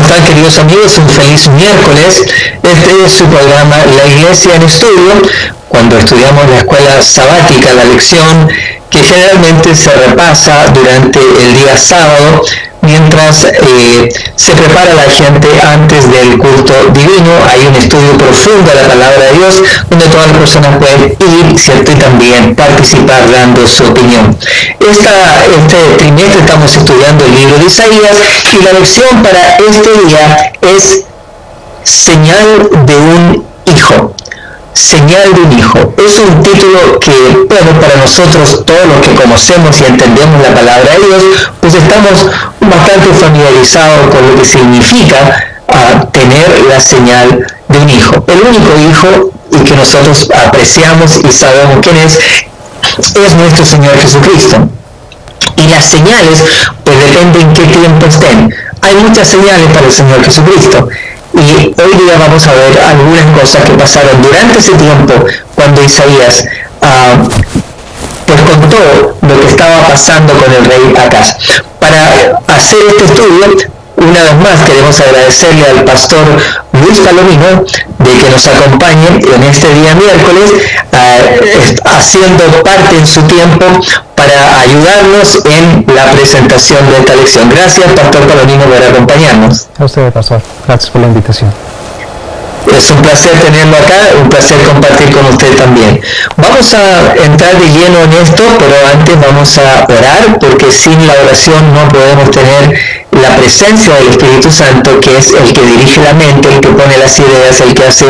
están, queridos amigos? Un feliz miércoles. Este es su programa La Iglesia en Estudio, cuando estudiamos la escuela sabática, la lección que generalmente se repasa durante el día sábado, mientras se prepara la gente antes del culto divino. Hay un estudio profundo de la palabra de Dios, donde todas las personas pueden ir, ¿cierto?, y también participar dando su opinión. Este trimestre estamos estudiando el libro de Isaías, y la lección para este día es señal de un hijo. Señal de un hijo. Es un título que, bueno, para nosotros, todos los que conocemos y entendemos la palabra de Dios, pues estamos bastante familiarizados con lo que significa tener la señal de un hijo. El único hijo y que nosotros apreciamos y sabemos quién es nuestro Señor Jesucristo. Y las señales, pues depende en qué tiempo estén. Hay muchas señales para el Señor Jesucristo. Y hoy día vamos a ver algunas cosas que pasaron durante ese tiempo, cuando Isaías pues contó lo que estaba pasando con el rey Acaz. Para hacer este estudio, una vez más queremos agradecerle al pastor Luis Palomino de que nos acompañe en este día miércoles, haciendo parte en su tiempo para ayudarnos en la presentación de esta lección. Gracias, pastor Palomino, por acompañarnos. A usted, pastor. Gracias por la invitación. Es un placer tenerlo acá, un placer compartir con usted también. Vamos a entrar de lleno en esto, pero antes vamos a orar, porque sin la oración no podemos tener la presencia del Espíritu Santo, que es el que dirige la mente, el que pone las ideas, el que hace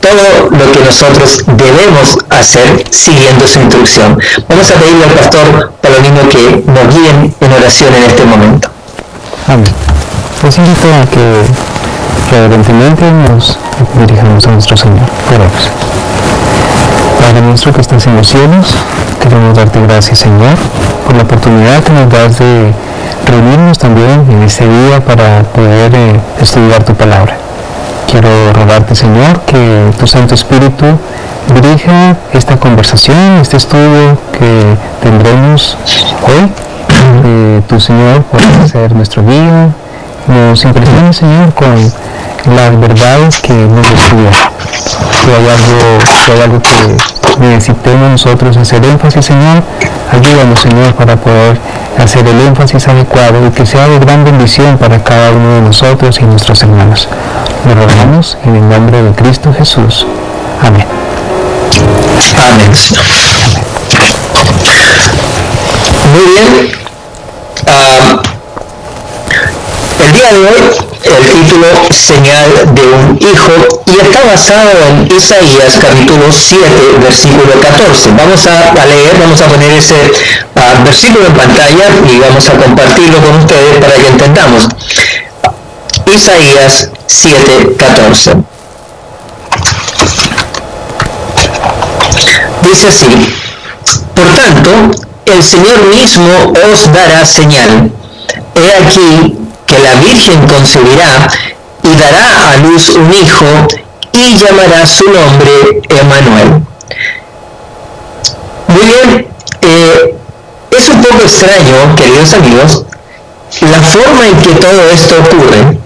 todo lo que nosotros debemos hacer siguiendo su instrucción. Vamos a pedirle al pastor Palomino que nos guíe en oración en este momento. Amén. Les invito a que reverentemente nos dirijamos a nuestro Señor. Oremos. Padre nuestro que estás en los cielos, queremos darte gracias, Señor, por la oportunidad que nos das de reunirnos también en este día para poder estudiar tu palabra. Quiero rogarte, Señor, que tu Santo Espíritu dirija esta conversación, este estudio que tendremos hoy. Tu Señor, puedes ser nuestro guía. Nos impresiona, Señor, con las verdades que nos estudian. Si hay algo que necesitemos nosotros hacer énfasis, Señor, ayúdanos, Señor, para poder hacer el énfasis adecuado y que sea de gran bendición para cada uno de nosotros y nuestros hermanos. Lo rogamos en el nombre de Cristo Jesús. Amén. Amén. Muy bien. El día de hoy, el título Señal de un hijo, y está basado en Isaías capítulo 7, versículo 14. Vamos a leer, vamos a poner ese versículo en pantalla y vamos a compartirlo con ustedes para que entendamos. Isaías 7, 14. Dice así: por tanto, el Señor mismo os dará señal. He aquí que la Virgen concebirá y dará a luz un hijo y llamará su nombre Emmanuel. Muy bien, es un poco extraño, queridos amigos, la forma en que todo esto ocurre.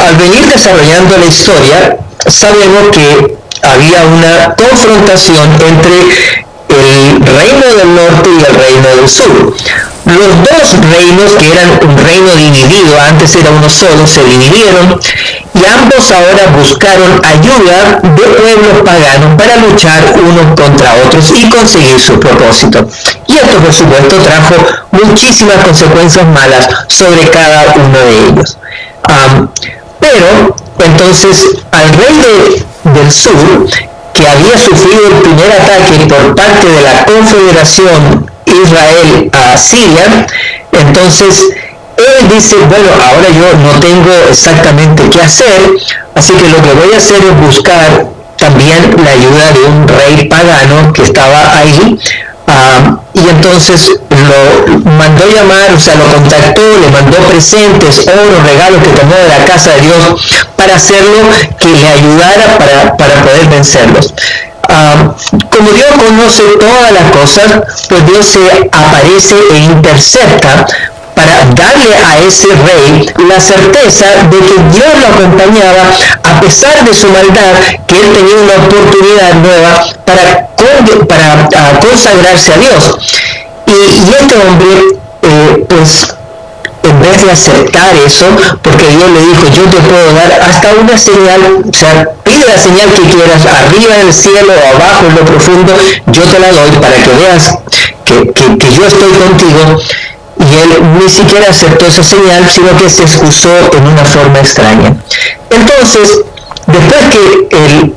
Al venir desarrollando la historia, sabemos que había una confrontación entre el reino del norte y el reino del sur. Los dos reinos, que eran un reino dividido, antes era uno solo, se dividieron, y ambos ahora buscaron ayuda de pueblos paganos para luchar unos contra otros y conseguir su propósito. Y esto, por supuesto, trajo muchísimas consecuencias malas sobre cada uno de ellos. Pero, entonces, al rey del sur, que había sufrido el primer ataque por parte de la Confederación Israel a Siria, entonces él dice, bueno, ahora yo no tengo exactamente qué hacer, así que lo que voy a hacer es buscar también la ayuda de un rey pagano que estaba ahí, y entonces lo mandó llamar, o sea, lo contactó, le mandó presentes, oro, regalos que tomó de la casa de Dios para hacerlo, que le ayudara para poder vencerlos. Como Dios conoce todas las cosas, pues Dios se aparece e intercepta para darle a ese rey la certeza de que Dios lo acompañaba a pesar de su maldad, que él tenía una oportunidad nueva para consagrarse a Dios. Y este hombre, pues, en vez de aceptar eso, porque Dios le dijo, yo te puedo dar hasta una señal, o sea, pide la señal que quieras, arriba en el cielo o abajo en lo profundo, yo te la doy para que veas que yo estoy contigo. Y él ni siquiera aceptó esa señal, sino que se excusó en una forma extraña. Entonces, después que el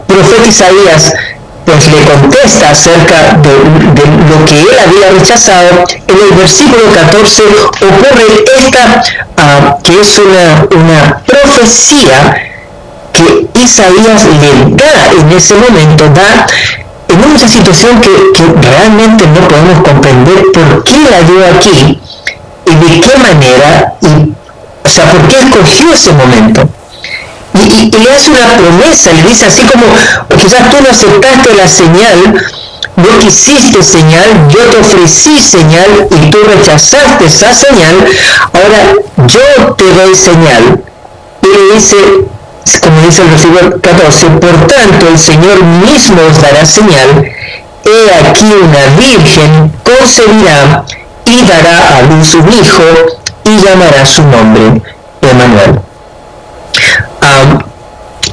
profeta Isaías pues le contesta acerca de lo que él había rechazado, en el versículo 14 ocurre esta, que es una profecía que Isaías le da en ese momento, da en una situación que realmente no podemos comprender por qué la dio aquí y de qué manera, o sea, por qué escogió ese momento. Y le hace una promesa, le dice así como, quizás tú no aceptaste la señal, no quisiste señal, yo te ofrecí señal y tú rechazaste esa señal, ahora yo te doy señal. Y le dice, como dice el versículo 14, por tanto el Señor mismo os dará señal, he aquí una virgen concebirá y dará a luz un hijo y llamará su nombre Emmanuel.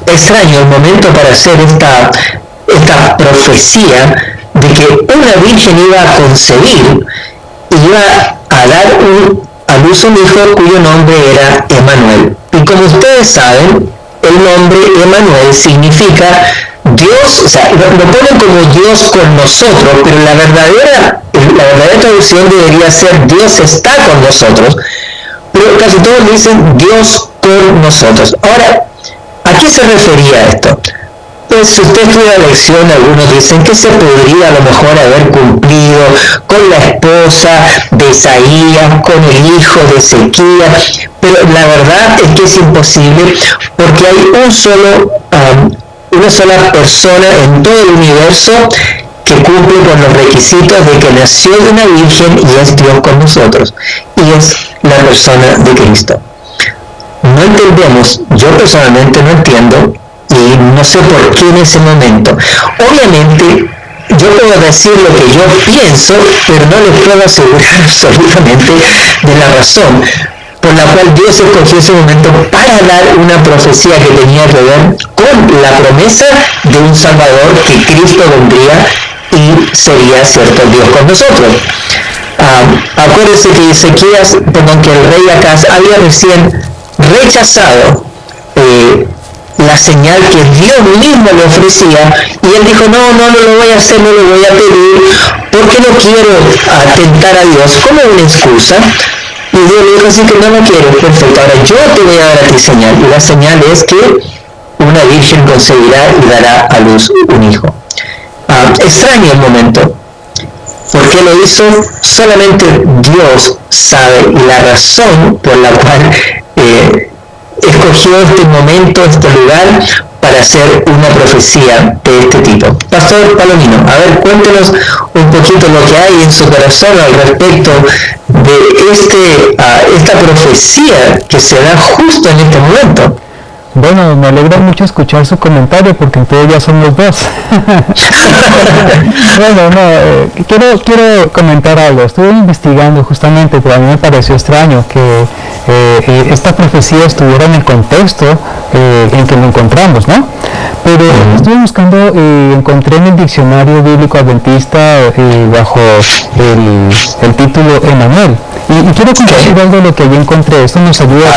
Extraño el momento para hacer esta profecía de que una virgen iba a concebir y iba a dar a luz un hijo cuyo nombre era Emmanuel. Y como ustedes saben, el nombre Emmanuel significa Dios, o sea, lo ponen como Dios con nosotros, pero la verdadera traducción debería ser Dios está con nosotros, pero casi todos dicen Dios con nosotros. Ahora, ¿a qué se refería esto? Pues si usted estudia la lección, algunos dicen que se podría a lo mejor haber cumplido con la esposa de Isaías, con el hijo de Ezequías, pero la verdad es que es imposible porque hay una sola persona en todo el universo que cumple con los requisitos de que nació de una virgen y es Dios con nosotros, y es la persona de Cristo. No entendemos, yo personalmente no entiendo, y no sé por qué en ese momento. Obviamente, yo puedo decir lo que yo pienso, pero no les puedo asegurar absolutamente de la razón por la cual Dios escogió ese momento para dar una profecía que tenía que ver con la promesa de un Salvador, que Cristo vendría y sería cierto Dios con nosotros. Acuérdense que que el rey Acaz había recién rechazado la señal que Dios mismo le ofrecía, y él dijo, no lo voy a hacer, no lo voy a pedir, porque no quiero tentar a Dios, como una excusa. Y Dios le dijo, así que no lo quiero, perfecto, ahora yo te voy a dar a ti señal, y la señal es que una virgen concebirá y dará a luz un hijo. Extraño el momento. ¿Por qué lo hizo? Solamente Dios sabe la razón por la cual escogió este momento, este lugar, para hacer una profecía de este tipo. Pastor Palomino, a ver, cuéntenos un poquito lo que hay en su corazón al respecto de esta profecía que se da justo en este momento. Bueno, me alegra mucho escuchar su comentario porque entonces ya somos dos. Bueno, quiero comentar algo. Estuve investigando justamente, pero a mí me pareció extraño que esta profecía estuviera en el contexto en que lo encontramos, ¿no? Pero estuve buscando y encontré en el diccionario bíblico adventista bajo el título Emmanuel. Y quiero compartir algo de lo que yo encontré. Esto nos ayuda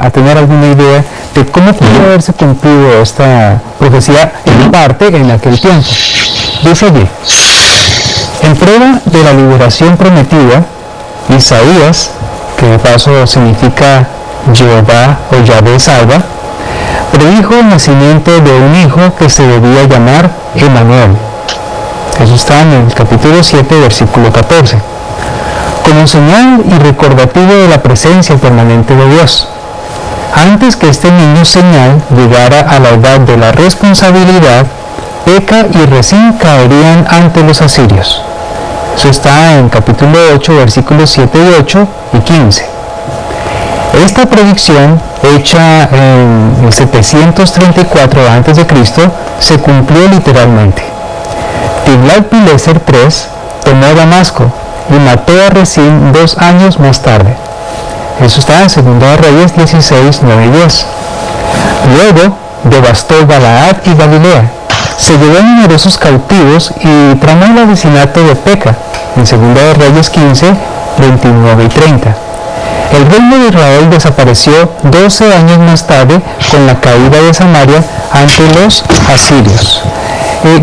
a tener alguna idea de cómo pudo haberse cumplido esta profecía en parte en aquel tiempo. Dice allí, en prueba de la liberación prometida, Isaías, que de paso significa Jehová o Yahvé salva, predijo el nacimiento de un hijo que se debía llamar Emmanuel. Eso está en el capítulo 7, versículo 14. Como señal y recordativo de la presencia permanente de Dios. Antes que este niño señal llegara a la edad de la responsabilidad, Peca y Resín caerían ante los asirios. Eso está en capítulo 8, versículos 7 y 8 y 15. Esta predicción, hecha en el 734 a.C., se cumplió literalmente. Tiglat-Pileser III tomó Damasco y mató a Resín 2 años más tarde. Eso está en 2 Reyes 16, 9 y 10. Luego devastó Galaad y Galilea. Se llevó a numerosos cautivos y tramó el asesinato de Peca en 2 Reyes 15, 29 y 30. El reino de Israel desapareció 12 años más tarde con la caída de Samaria ante los asirios.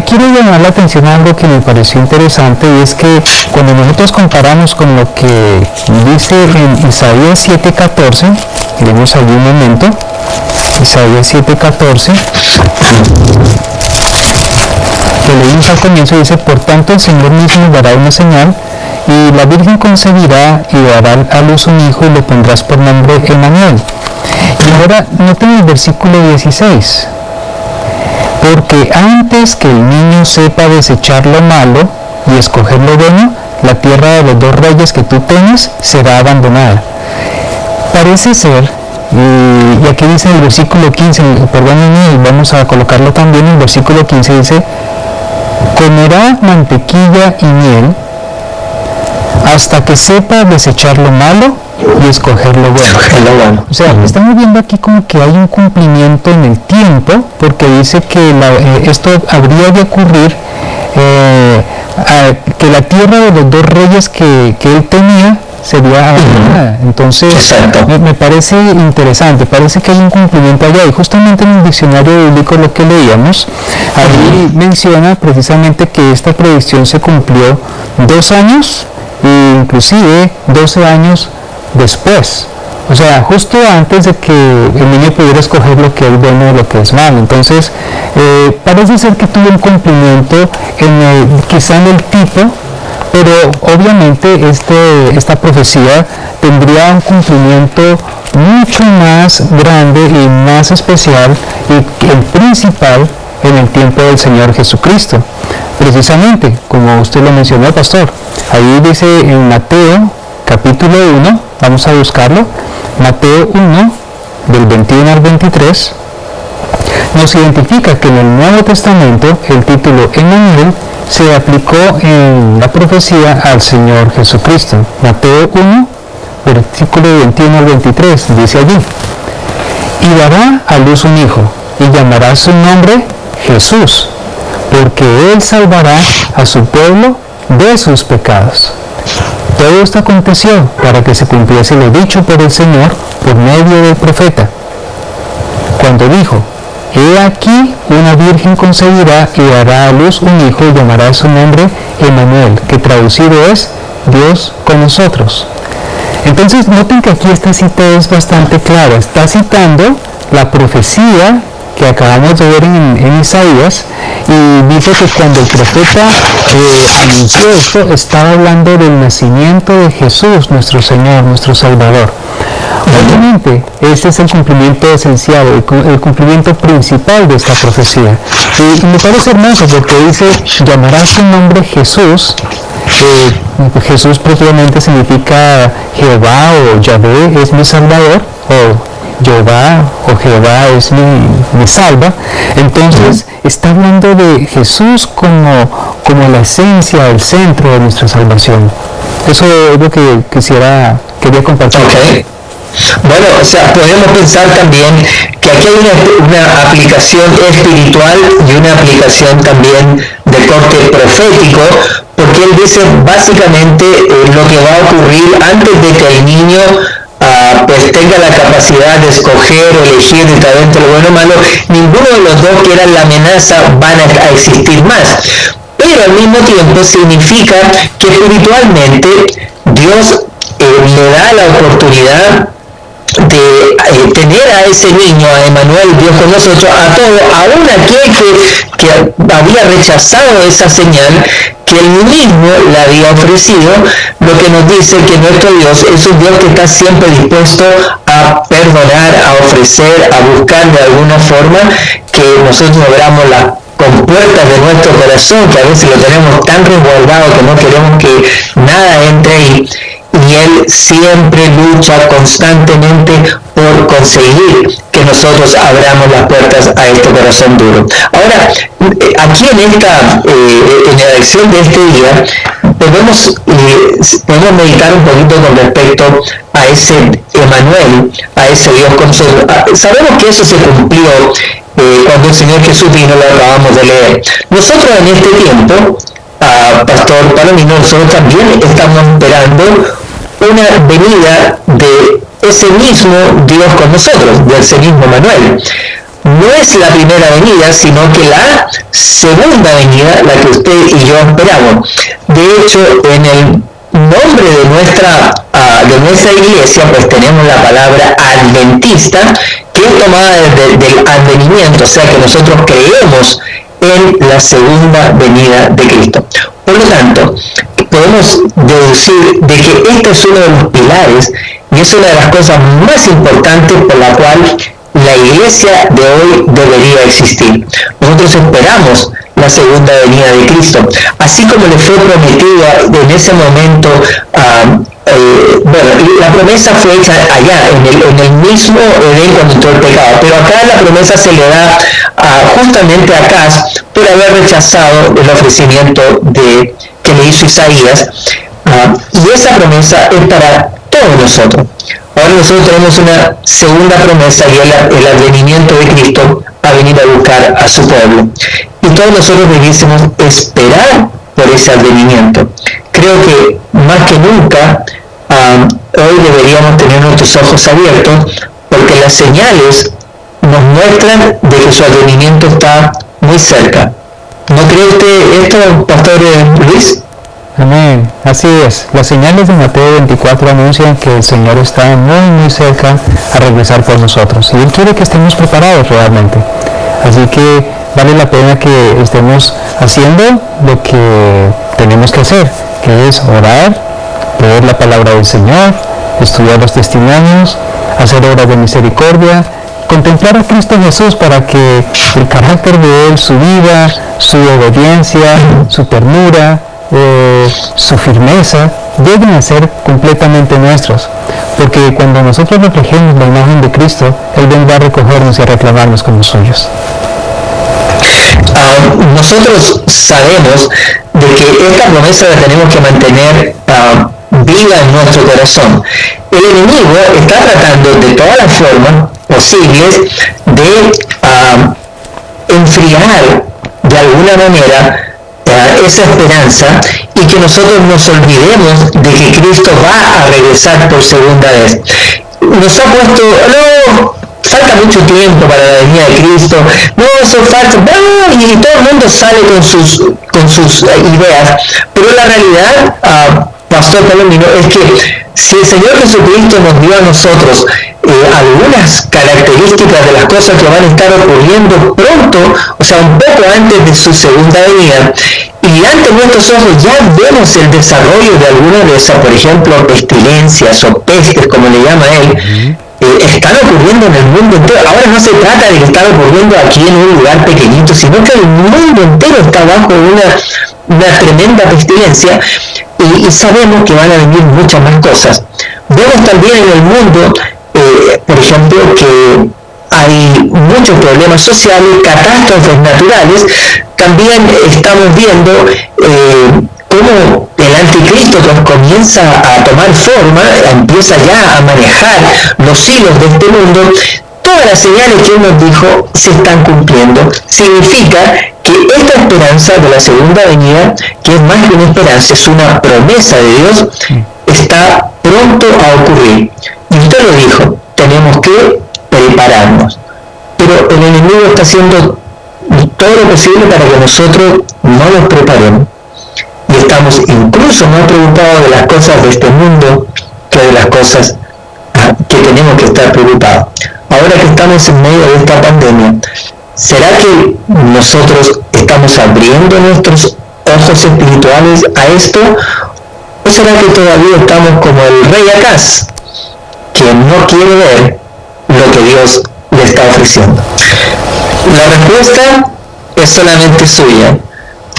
Quiero llamar la atención a algo que me pareció interesante, y es que cuando nosotros comparamos con lo que dice en Isaías 7:14, leemos allí un momento, Isaías 7:14, que leímos al comienzo, dice: por tanto el Señor mismo dará una señal, y la Virgen concebirá y dará a luz un hijo, y le pondrás por nombre Emmanuel. Y ahora noten el versículo 16. Porque antes que el niño sepa desechar lo malo y escoger lo bueno, la tierra de los 2 reyes que tú temes será abandonada. Parece ser, y aquí dice en el versículo 15, perdónenme, vamos a colocarlo también en el versículo 15, dice: comerá mantequilla y miel hasta que sepa desechar lo malo y escoger lo bueno. O sea, estamos viendo aquí como que hay un cumplimiento en el tiempo, porque dice que esto habría de ocurrir, que la tierra de los 2 reyes que él tenía sería abandonada. Entonces me parece interesante, parece que hay un cumplimiento allá, y justamente en el diccionario bíblico lo que leíamos, ahí menciona precisamente que esta predicción se cumplió 2 años, e inclusive 12 años después, o sea, justo antes de que el niño pudiera escoger lo que es bueno y lo que es malo. Entonces, parece ser que tuvo un cumplimiento quizá en el tipo, pero obviamente esta profecía tendría un cumplimiento mucho más grande y más especial, y el principal en el tiempo del Señor Jesucristo. Precisamente, como usted lo mencionó, pastor, ahí dice en Mateo capítulo 1, vamos a buscarlo, Mateo 1, del 21 al 23, nos identifica que en el Nuevo Testamento el título Emmanuel se aplicó en la profecía al Señor Jesucristo. Mateo 1, versículo 21 al 23, dice allí: y dará a luz un hijo, y llamará su nombre Jesús, porque él salvará a su pueblo de sus pecados. Todo esto aconteció para que se cumpliese lo dicho por el Señor por medio del profeta, cuando dijo: he aquí una virgen concebirá y dará a luz un hijo, y llamará su nombre Emmanuel, que traducido es Dios con nosotros. Entonces noten que aquí esta cita es bastante clara, está citando la profecía que acabamos de ver en Isaías, y dice que cuando el profeta anunció esto, estaba hablando del nacimiento de Jesús, nuestro Señor, nuestro Salvador. Obviamente, este es el cumplimiento esencial, el cumplimiento principal de esta profecía. Y me parece hermoso porque dice: llamará su nombre Jesús. Jesús propiamente significa Jehová o Yahvé es mi Salvador, o Jehová o Jehová es mi salva. Entonces está hablando de Jesús como la esencia, el centro de nuestra salvación. Eso es lo que quería compartir. Okay. Bueno, o sea, podemos pensar también que aquí hay una aplicación espiritual y una aplicación también de corte profético, porque él dice básicamente lo que va a ocurrir antes de que el niño pues tenga la capacidad de escoger o elegir entre lo bueno o malo. Ninguno de los dos que eran la amenaza van a existir más, pero al mismo tiempo significa que espiritualmente Dios le da la oportunidad de tener a ese niño, a Emmanuel, Dios con nosotros, a todo, aún aquel que había rechazado esa señal que él mismo le había ofrecido, lo que nos dice que nuestro Dios es un Dios que está siempre dispuesto a perdonar, a ofrecer, a buscar de alguna forma que nosotros logramos las con puertas de nuestro corazón, que a veces lo tenemos tan resguardado que no queremos que nada entre ahí, y Él siempre lucha constantemente por conseguir que nosotros abramos las puertas a este corazón duro. Ahora, aquí en la lección de este día, podemos meditar un poquito con respecto a ese Emmanuel, a ese Dios con nosotros. Sabemos que eso se cumplió cuando el Señor Jesús vino, lo acabamos de leer. Nosotros en este tiempo, Pastor Palomino, nosotros también estamos esperando una venida de ese mismo Dios con nosotros, de ese mismo Emmanuel. No es la primera venida, sino que la segunda venida, la que usted y yo esperamos. De hecho, en el nombre de nuestra iglesia, pues tenemos la palabra adventista, que es tomada del advenimiento, o sea que nosotros creemos en la segunda venida de Cristo. Por lo tanto, podemos deducir de que este es uno de los pilares y es una de las cosas más importantes por la cual la iglesia de hoy debería existir. Nosotros esperamos la segunda venida de Cristo, así como le fue prometida en ese momento. La promesa fue hecha allá, en el mismo Edén cuando entró el pecado, pero acá la promesa se le da justamente a Acaz por haber rechazado el ofrecimiento que le hizo Isaías, y esa promesa es para todos nosotros. Ahora nosotros tenemos una segunda promesa, y es el advenimiento de Cristo a venir a buscar a su pueblo. Y todos nosotros debiésemos esperar por ese advenimiento. Creo que más que nunca, hoy deberíamos tener nuestros ojos abiertos, porque las señales nos muestran de que su advenimiento está muy cerca. ¿No cree usted esto, Pastor Luis? Amén, así es. Las señales de Mateo 24 anuncian que el Señor está muy cerca a regresar por nosotros, y Él quiere que estemos preparados realmente. Así que vale la pena que estemos haciendo lo que tenemos que hacer, que es orar, leer la palabra del Señor, estudiar los testimonios, hacer obras de misericordia, contemplar a Cristo Jesús para que el carácter de Él, su vida, su obediencia, su ternura, su firmeza, deben ser completamente nuestros, porque cuando nosotros reflejemos la imagen de Cristo, Él vendrá a recogernos y a reclamarnos como suyos. Nosotros sabemos de que esta promesa la tenemos que mantener viva en nuestro corazón. El enemigo está tratando de todas las formas posibles de enfriar de alguna manera esa esperanza, y que nosotros nos olvidemos de que Cristo va a regresar por segunda vez. Nos ha puesto, no, falta mucho tiempo para la venida de Cristo, no, eso falta, y todo el mundo sale con sus ideas, pero la realidad, Pastor Palomino, es que si el Señor Jesucristo nos dio a nosotros algunas características de las cosas que van a estar ocurriendo pronto, o sea, un poco antes de su segunda venida, y ante nuestros ojos ya vemos el desarrollo de algunas de esas, por ejemplo, pestilencias o pestes, como le llama él, están ocurriendo en el mundo entero. Ahora no se trata de que están ocurriendo aquí en un lugar pequeñito, sino que el mundo entero está bajo una tremenda pestilencia, y sabemos que van a venir muchas más cosas. Vemos también en el mundo, por ejemplo, que hay muchos problemas sociales, catástrofes naturales. También estamos viendo cómo el anticristo comienza a tomar forma, empieza ya a manejar los hilos de este mundo. Todas las señales que Él nos dijo se están cumpliendo. Significa que esta esperanza de la segunda venida, que es más que una esperanza, es una promesa de Dios, está pronto a ocurrir. Y usted lo dijo, tenemos que prepararnos. Pero el enemigo está haciendo todo lo posible para que nosotros no nos preparemos. Y estamos incluso más preocupados de las cosas de este mundo que de las cosas que tenemos que estar preocupados. Ahora que estamos en medio de esta pandemia, ¿será que nosotros estamos abriendo nuestros ojos espirituales a esto? ¿O será que todavía estamos como el rey Acaz, que no quiere ver lo que Dios le está ofreciendo? La respuesta es solamente suya.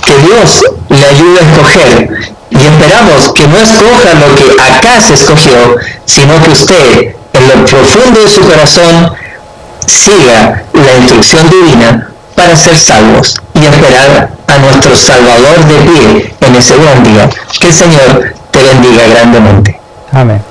Que Dios le ayude a escoger, y esperamos que no escoja lo que acá se escogió, sino que usted, en lo profundo de su corazón, siga la instrucción divina para ser salvos y esperar a nuestro Salvador de pie en ese buen día. Que el Señor te bendiga grandemente. Amén.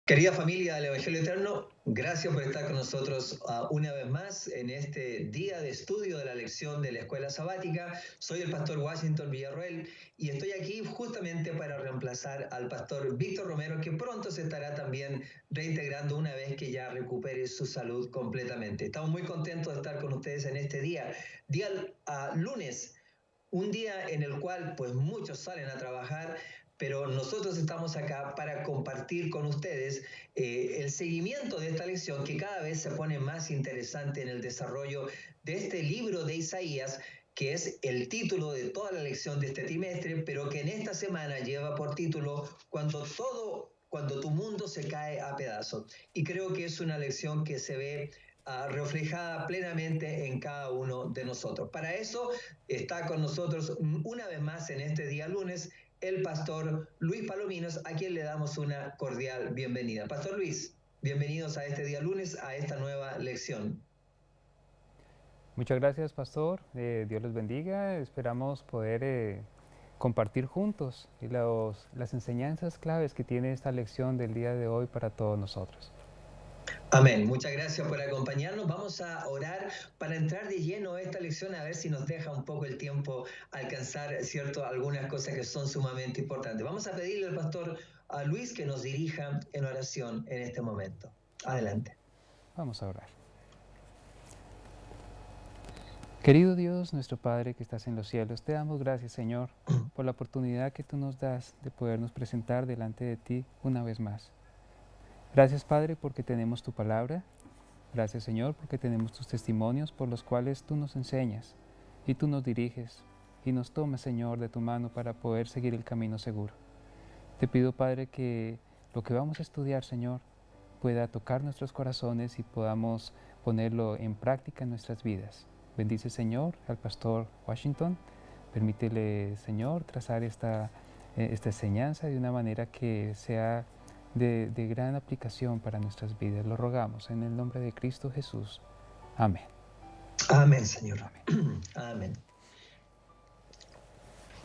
Querida familia del Evangelio Eterno, gracias por estar con nosotros una vez más en este día de estudio de la lección de la Escuela Sabática. Soy el pastor Washington Villarroel y estoy aquí justamente para reemplazar al pastor Víctor Romero, que pronto se estará también reintegrando una vez que ya recupere su salud completamente. Estamos muy contentos de estar con ustedes en este día lunes, un día en el cual pues muchos salen a trabajar, pero nosotros estamos acá para compartir con ustedes el seguimiento de esta lección, que cada vez se pone más interesante en el desarrollo de este libro de Isaías, que es el título de toda la lección de este trimestre, pero que en esta semana lleva por título Cuando tu mundo se cae a pedazos. Y creo que es una lección que se ve reflejada plenamente en cada uno de nosotros. Para eso está con nosotros una vez más en este día lunes el pastor Luis Palominos, a quien le damos una cordial bienvenida. Pastor Luis, bienvenidos a este día lunes, a esta nueva lección. Muchas gracias, pastor. Dios les bendiga. Esperamos poder compartir juntos las enseñanzas claves que tiene esta lección del día de hoy para todos nosotros. Amén. Muchas gracias por acompañarnos. Vamos a orar para entrar de lleno a esta lección, a ver si nos deja un poco el tiempo alcanzar, ¿cierto?, algunas cosas que son sumamente importantes. Vamos a pedirle al pastor a Luis que nos dirija en oración en este momento. Adelante. Vamos a orar. Querido Dios, nuestro Padre que estás en los cielos, te damos gracias, Señor, por la oportunidad que tú nos das de podernos presentar delante de ti una vez más. Gracias, Padre, porque tenemos tu palabra. Gracias, Señor, porque tenemos tus testimonios por los cuales tú nos enseñas y tú nos diriges y nos tomas, Señor, de tu mano para poder seguir el camino seguro. Te pido, Padre, que lo que vamos a estudiar, Señor, pueda tocar nuestros corazones y podamos ponerlo en práctica en nuestras vidas. Bendice, Señor, al pastor Washington. Permítele, Señor, trazar esta enseñanza de una manera que sea de gran aplicación para nuestras vidas. Lo rogamos en el nombre de Cristo Jesús. Amén. Amén, Señor. Amén. Amén.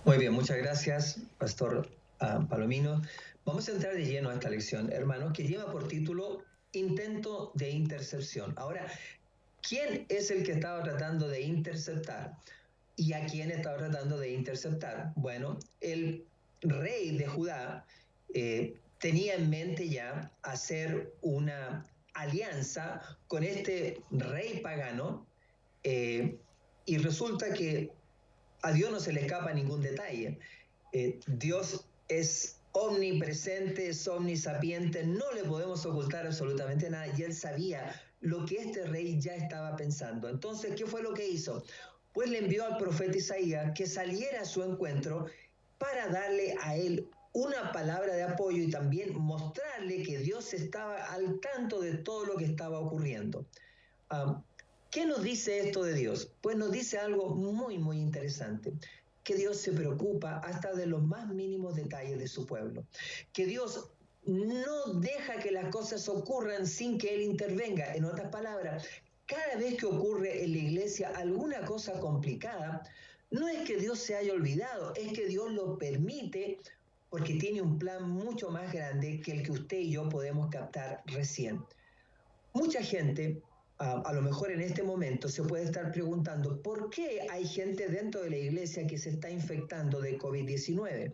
Muy bien, muchas gracias, pastor Palomino. Vamos a entrar de lleno a esta lección, hermanos, que lleva por título Intento de intercepción. Ahora, ¿quién es el que estaba tratando de interceptar? ¿Y a quién estaba tratando de interceptar? Bueno, el rey de Judá tenía en mente ya hacer una alianza con este rey pagano, y resulta que a Dios no se le escapa ningún detalle. Dios es omnipresente, es omnisapiente, no le podemos ocultar absolutamente nada, y él sabía lo que este rey ya estaba pensando. Entonces, ¿qué fue lo que hizo? Pues le envió al profeta Isaías que saliera a su encuentro para darle a él una palabra de apoyo y también mostrarle que Dios estaba al tanto de todo lo que estaba ocurriendo. ¿Qué nos dice esto de Dios? Pues nos dice algo muy, muy interesante, que Dios se preocupa hasta de los más mínimos detalles de su pueblo, que Dios no deja que las cosas ocurran sin que Él intervenga. En otras palabras, cada vez que ocurre en la iglesia alguna cosa complicada, No es que Dios se haya olvidado, es que Dios lo permite porque tiene un plan mucho más grande que el que usted y yo podemos captar recién. Mucha gente, a lo mejor en este momento, se puede estar preguntando ¿por qué hay gente dentro de la iglesia que se está infectando de COVID-19?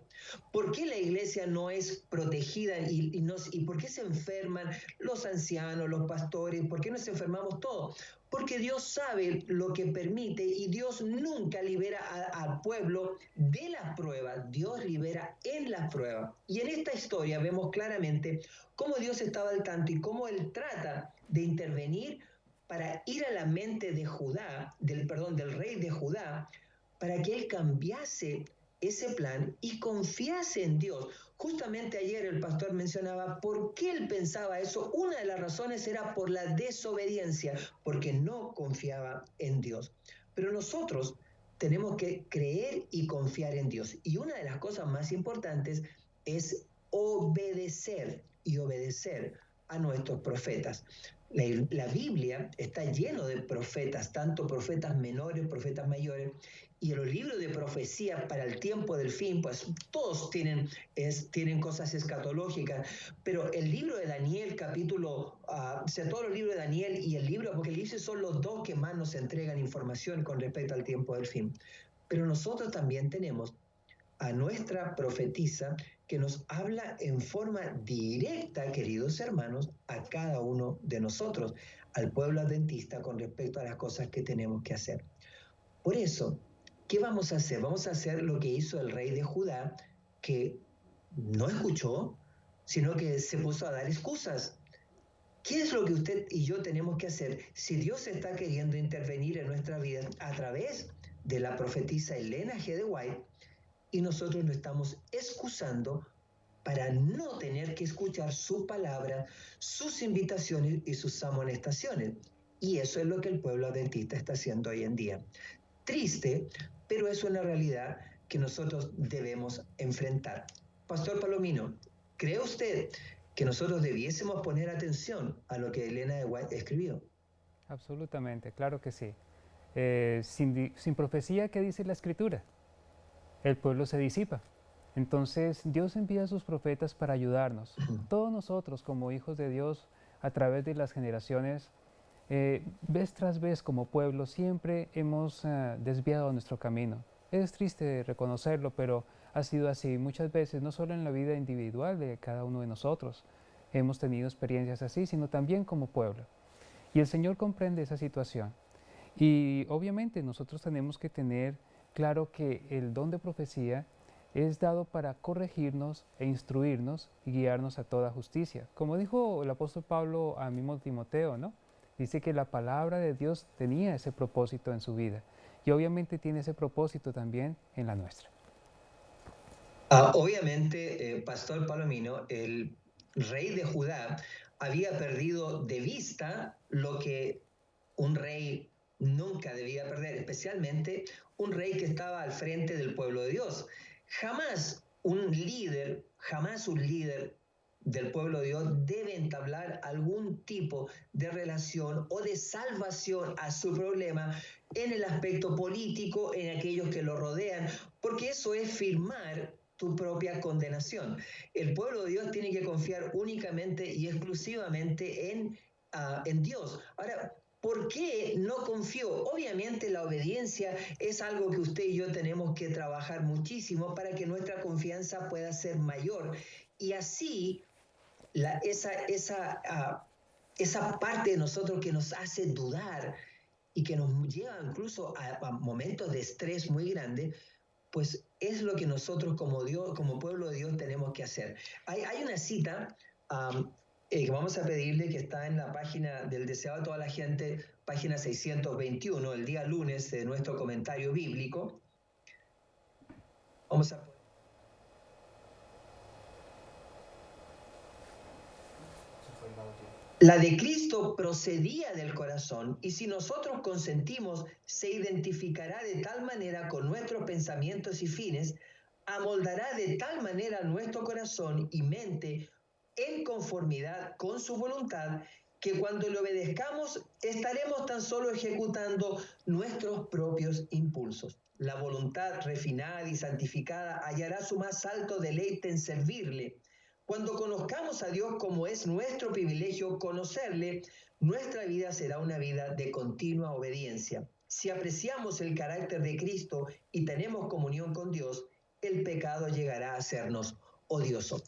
¿Por qué la iglesia no es protegida y por qué se enferman los ancianos, los pastores? ¿Por qué nos enfermamos todos? Porque Dios sabe lo que permite y Dios nunca libera al pueblo de las pruebas, Dios libera en las pruebas. Y en esta historia vemos claramente cómo Dios estaba al tanto y cómo Él trata de intervenir para ir a la mente de Judá, del rey de Judá, para que él cambiase ese plan y confiase en Dios. Justamente ayer el pastor mencionaba por qué él pensaba eso. Una de las razones era por la desobediencia, porque no confiaba en Dios. Pero nosotros tenemos que creer y confiar en Dios. Y una de las cosas más importantes es obedecer y obedecer a nuestros profetas. La Biblia está lleno de profetas, tanto profetas menores, profetas mayores, y en los libros de profecía para el tiempo del fin, pues todos tienen cosas escatológicas, pero el libro de Daniel, todos los libros de Daniel y el libro de Apocalipsis son los dos que más nos entregan información con respecto al tiempo del fin. Pero nosotros también tenemos a nuestra profetisa que nos habla en forma directa, queridos hermanos, a cada uno de nosotros, al pueblo adventista con respecto a las cosas que tenemos que hacer. Por eso, ¿qué vamos a hacer? Vamos a hacer lo que hizo el rey de Judá, que no escuchó, sino que se puso a dar excusas. ¿Qué es lo que usted y yo tenemos que hacer si Dios está queriendo intervenir en nuestra vida a través de la profetisa Elena G. de White? Y nosotros lo estamos excusando para no tener que escuchar su palabra, sus invitaciones y sus amonestaciones. Y eso es lo que el pueblo adventista está haciendo hoy en día. Triste, pero es una realidad que nosotros debemos enfrentar. Pastor Palomino, ¿cree usted que nosotros debiésemos poner atención a lo que Elena de White escribió? Absolutamente, claro que sí. Sin profecía, ¿qué dice la Escritura? El pueblo se disipa. Entonces Dios envía a sus profetas para ayudarnos. Todos nosotros como hijos de Dios, a través de las generaciones, vez tras vez como pueblo, siempre hemos desviado nuestro camino. Es triste reconocerlo, pero ha sido así muchas veces, no solo en la vida individual de cada uno de nosotros. Hemos tenido experiencias así, sino también como pueblo. Y el Señor comprende esa situación. Y obviamente nosotros tenemos que tener claro que el don de profecía es dado para corregirnos e instruirnos y guiarnos a toda justicia. Como dijo el apóstol Pablo a mismo Timoteo, ¿no? Dice que la palabra de Dios tenía ese propósito en su vida y obviamente tiene ese propósito también en la nuestra. Obviamente, Pastor Palomino, el rey de Judá había perdido de vista lo que un rey nunca debía perder, especialmente un rey que estaba al frente del pueblo de Dios. Jamás un líder del pueblo de Dios debe entablar algún tipo de relación o de salvación a su problema en el aspecto político, en aquellos que lo rodean, porque eso es firmar tu propia condenación. El pueblo de Dios tiene que confiar únicamente y exclusivamente en Dios. Ahora, ¿por qué no confió? Obviamente la obediencia es algo que usted y yo tenemos que trabajar muchísimo para que nuestra confianza pueda ser mayor. Y así, esa parte de nosotros que nos hace dudar y que nos lleva incluso a momentos de estrés muy grandes, pues es lo que nosotros como pueblo de Dios tenemos que hacer. Hay una cita que vamos a pedirle que está en la página del Deseado de toda la gente, página 621, el día lunes de nuestro comentario bíblico. Vamos a La de Cristo procedía del corazón y si nosotros consentimos, se identificará de tal manera con nuestros pensamientos y fines, amoldará de tal manera nuestro corazón y mente en conformidad con su voluntad, que cuando le obedezcamos estaremos tan solo ejecutando nuestros propios impulsos. La voluntad refinada y santificada hallará su más alto deleite en servirle. Cuando conozcamos a Dios como es nuestro privilegio conocerle, nuestra vida será una vida de continua obediencia. Si apreciamos el carácter de Cristo y tenemos comunión con Dios, el pecado llegará a sernos odioso.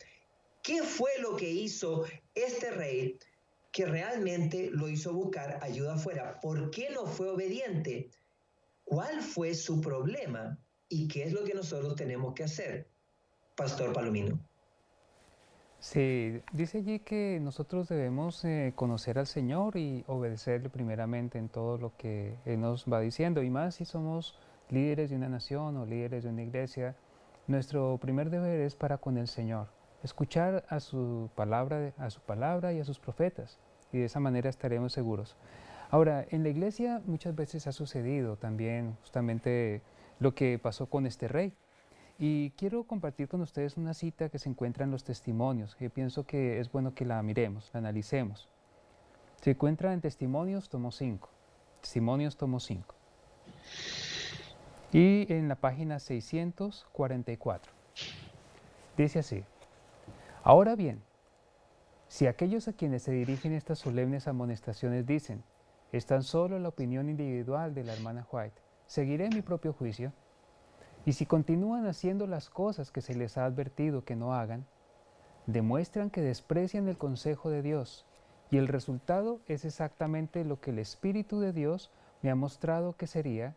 ¿Qué fue lo que hizo este rey que realmente lo hizo buscar ayuda afuera? ¿Por qué no fue obediente? ¿Cuál fue su problema? ¿Y qué es lo que nosotros tenemos que hacer? Pastor Palomino. Sí, dice allí que nosotros debemos conocer al Señor y obedecerle primeramente en todo lo que Él nos va diciendo, y más si somos líderes de una nación o líderes de una iglesia. Nuestro primer deber es para con el Señor, escuchar a su palabra y a sus profetas, y de esa manera estaremos seguros. Ahora, en la iglesia muchas veces ha sucedido también justamente lo que pasó con este rey. Y quiero compartir con ustedes una cita que se encuentra en los testimonios, que pienso que es bueno que la miremos, la analicemos. Se encuentra en Testimonios, tomo 5. Testimonios, tomo 5. Y en la página 644. Dice así: ahora bien, si aquellos a quienes se dirigen estas solemnes amonestaciones dicen, es tan solo la opinión individual de la hermana White, ¿seguiré mi propio juicio? Y si continúan haciendo las cosas que se les ha advertido que no hagan, demuestran que desprecian el consejo de Dios, y el resultado es exactamente lo que el Espíritu de Dios me ha mostrado que sería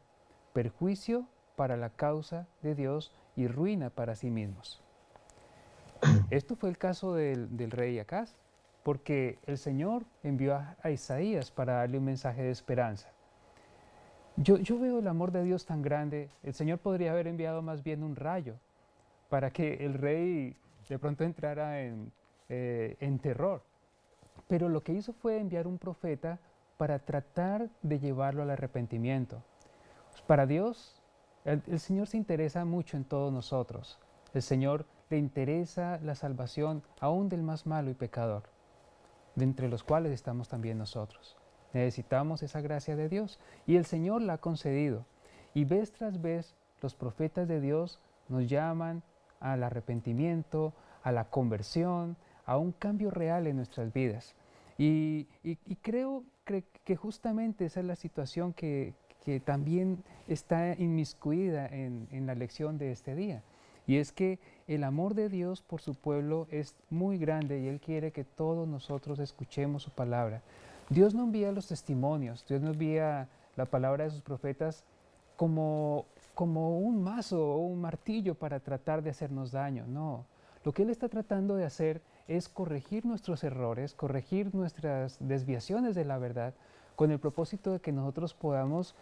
perjuicio para la causa de Dios y ruina para sí mismos. Esto fue el caso del rey Acaz, porque el Señor envió a Isaías para darle un mensaje de esperanza. Yo veo el amor de Dios tan grande. El Señor podría haber enviado más bien un rayo para que el rey de pronto entrara en terror. Pero lo que hizo fue enviar un profeta para tratar de llevarlo al arrepentimiento. Para Dios, el Señor se interesa mucho en todos nosotros. El Señor le interesa la salvación aún del más malo y pecador, de entre los cuales estamos también nosotros. Necesitamos esa gracia de Dios y el Señor la ha concedido. Y vez tras vez los profetas de Dios nos llaman al arrepentimiento, a la conversión, a un cambio real en nuestras vidas. Y creo que justamente esa es la situación que también está inmiscuida en la lección de este día. Y es que el amor de Dios por su pueblo es muy grande y Él quiere que todos nosotros escuchemos su palabra. Dios no envía los testimonios, Dios no envía la palabra de sus profetas como un mazo o un martillo para tratar de hacernos daño. No, lo que Él está tratando de hacer es corregir nuestros errores, corregir nuestras desviaciones de la verdad, con el propósito de que nosotros podamos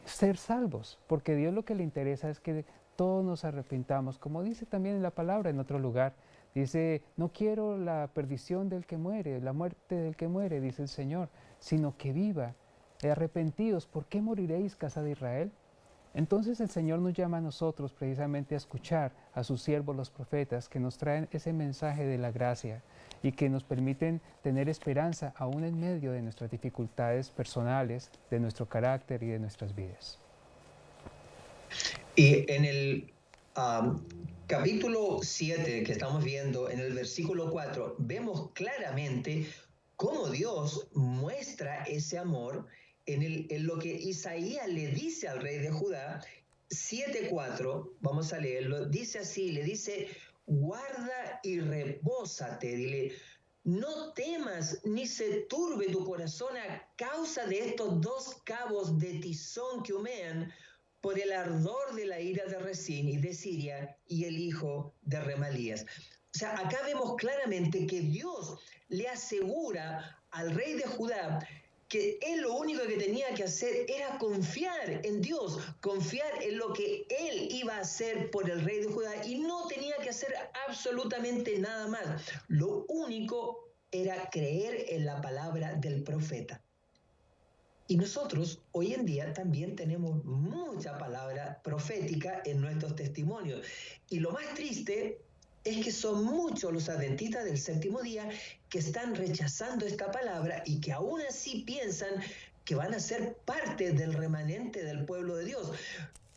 ser salvos, porque Dios lo que le interesa es que todos nos arrepintamos, como dice también en la palabra en otro lugar. Dice, no quiero la perdición del que muere, la muerte del que muere, dice el Señor, sino que viva. Arrepentidos, ¿por qué moriréis, casa de Israel? Entonces el Señor nos llama a nosotros precisamente a escuchar a sus siervos los profetas que nos traen ese mensaje de la gracia y que nos permiten tener esperanza aún en medio de nuestras dificultades personales, de nuestro carácter y de nuestras vidas. Y en el capítulo 7 que estamos viendo, en el versículo 4, vemos claramente cómo Dios muestra ese amor en lo que Isaías le dice al rey de Judá. 7:4, vamos a leerlo, dice así, le dice, guarda y repósate, dile, no temas ni se turbe tu corazón a causa de estos dos cabos de tizón que humean, por el ardor de la ira de Resín y de Siria y el hijo de Remalías. O sea, acá vemos claramente que Dios le asegura al rey de Judá que él lo único que tenía que hacer era confiar en Dios, confiar en lo que él iba a hacer por el rey de Judá y no tenía que hacer absolutamente nada más. Lo único era creer en la palabra del profeta. Y nosotros hoy en día también tenemos mucha palabra profética en nuestros testimonios. Y lo más triste es que son muchos los adventistas del séptimo día que están rechazando esta palabra y que aún así piensan que van a ser parte del remanente del pueblo de Dios.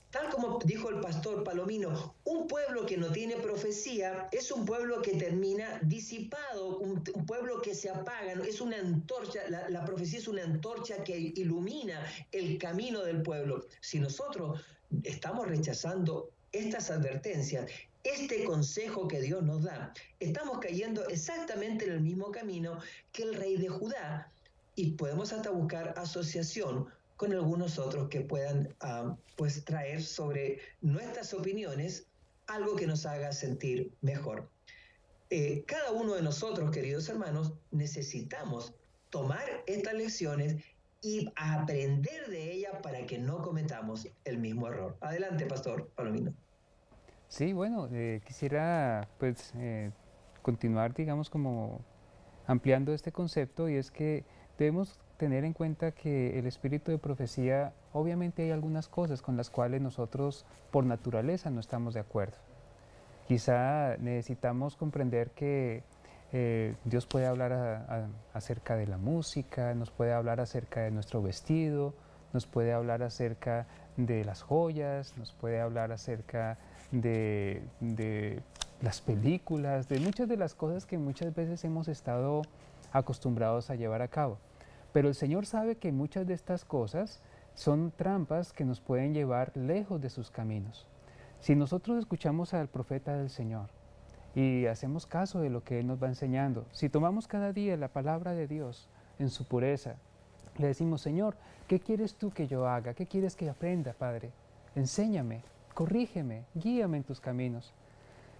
Tal como dijo el pastor Palomino, un pueblo que no tiene profecía es un pueblo que termina disipado, un pueblo que se apaga, es una antorcha, la profecía es una antorcha que ilumina el camino del pueblo. Si nosotros estamos rechazando estas advertencias, este consejo que Dios nos da, estamos cayendo exactamente en el mismo camino que el rey de Judá y podemos hasta buscar asociación con algunos otros que puedan pues traer sobre nuestras opiniones algo que nos haga sentir mejor. Cada uno de nosotros, queridos hermanos, necesitamos tomar estas lecciones y aprender de ellas para que no cometamos el mismo error. Adelante, Pastor Palomino. Sí, bueno, quisiera pues continuar, digamos, como ampliando este concepto, y es que debemos tener en cuenta que el espíritu de profecía, obviamente hay algunas cosas con las cuales nosotros por naturaleza no estamos de acuerdo. Quizá necesitamos comprender que Dios puede hablar acerca de la música, nos puede hablar acerca de nuestro vestido, nos puede hablar acerca de las joyas, nos puede hablar acerca de las películas, de muchas de las cosas que muchas veces hemos estado acostumbrados a llevar a cabo. Pero el Señor sabe que muchas de estas cosas son trampas que nos pueden llevar lejos de sus caminos. Si nosotros escuchamos al profeta del Señor y hacemos caso de lo que Él nos va enseñando, si tomamos cada día la palabra de Dios en su pureza, le decimos: Señor, ¿qué quieres tú que yo haga? ¿Qué quieres que aprenda, Padre? Enséñame, corrígeme, guíame en tus caminos.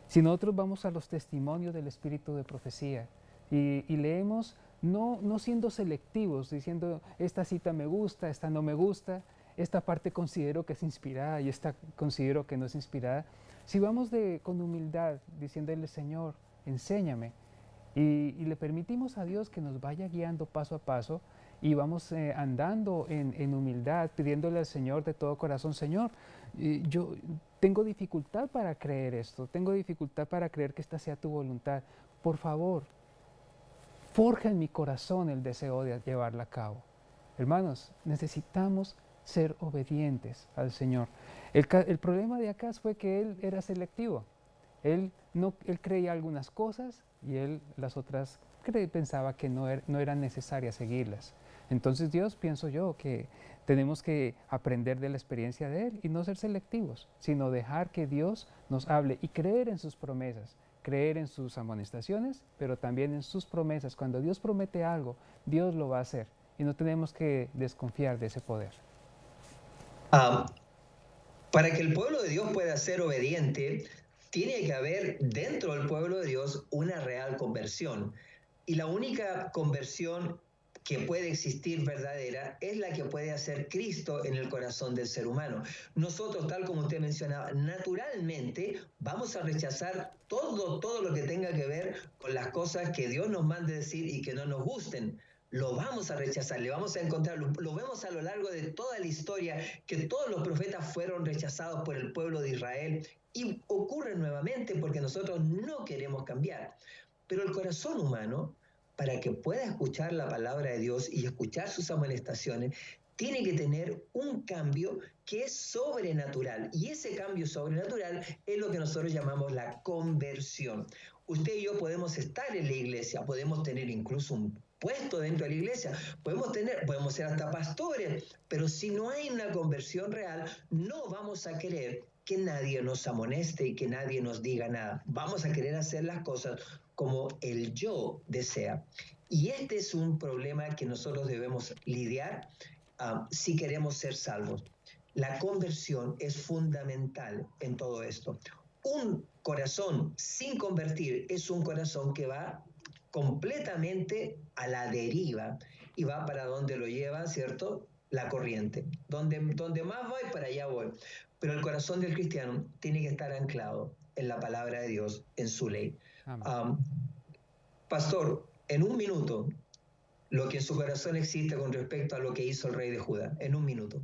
Si nosotros vamos a los testimonios del espíritu de profecía y leemos, no siendo selectivos, diciendo esta cita me gusta, esta no me gusta, esta parte considero que es inspirada y esta considero que no es inspirada, si vamos con humildad diciéndole: Señor, enséñame, y le permitimos a Dios que nos vaya guiando paso a paso, y vamos andando en humildad, pidiéndole al Señor de todo corazón: Señor, yo tengo dificultad para creer esto, tengo dificultad para creer que esta sea tu voluntad. Por favor, forja en mi corazón el deseo de llevarla a cabo. Hermanos, necesitamos ser obedientes al Señor. El problema de Acaz fue que él era selectivo. Él creía algunas cosas y él las otras pensaba que no eran necesarias seguirlas. Entonces Dios, pienso yo, que tenemos que aprender de la experiencia de Él y no ser selectivos, sino dejar que Dios nos hable y creer en sus promesas, creer en sus amonestaciones, pero también en sus promesas. Cuando Dios promete algo, Dios lo va a hacer y no tenemos que desconfiar de ese poder. Para que el pueblo de Dios pueda ser obediente, tiene que haber dentro del pueblo de Dios una real conversión. Y la única conversión que puede existir verdadera es la que puede hacer Cristo en el corazón del ser humano. Nosotros, tal como usted mencionaba, naturalmente vamos a rechazar todo lo que tenga que ver con las cosas que Dios nos mande decir y que no nos gusten. Lo vamos a rechazar, le vamos a encontrar, lo vemos a lo largo de toda la historia, que todos los profetas fueron rechazados por el pueblo de Israel, y ocurre nuevamente porque nosotros no queremos cambiar. Pero el corazón humano, para que pueda escuchar la palabra de Dios y escuchar sus amonestaciones, tiene que tener un cambio que es sobrenatural. Y ese cambio sobrenatural es lo que nosotros llamamos la conversión. Usted y yo podemos estar en la iglesia, podemos tener incluso un puesto dentro de la iglesia, podemos ser hasta pastores, pero si no hay una conversión real, no vamos a querer que nadie nos amoneste y que nadie nos diga nada. Vamos a querer hacer las cosas como el yo desea. Y este es un problema que nosotros debemos lidiar si queremos ser salvos. La conversión es fundamental en todo esto. Un corazón sin convertir es un corazón que va completamente a la deriva y va para donde lo lleva, ¿cierto?, la corriente. Donde más voy, para allá voy. Pero el corazón del cristiano tiene que estar anclado en la palabra de Dios, en su ley. Pastor, en un minuto, lo que en su corazón existe con respecto a lo que hizo el rey de Judá, en un minuto.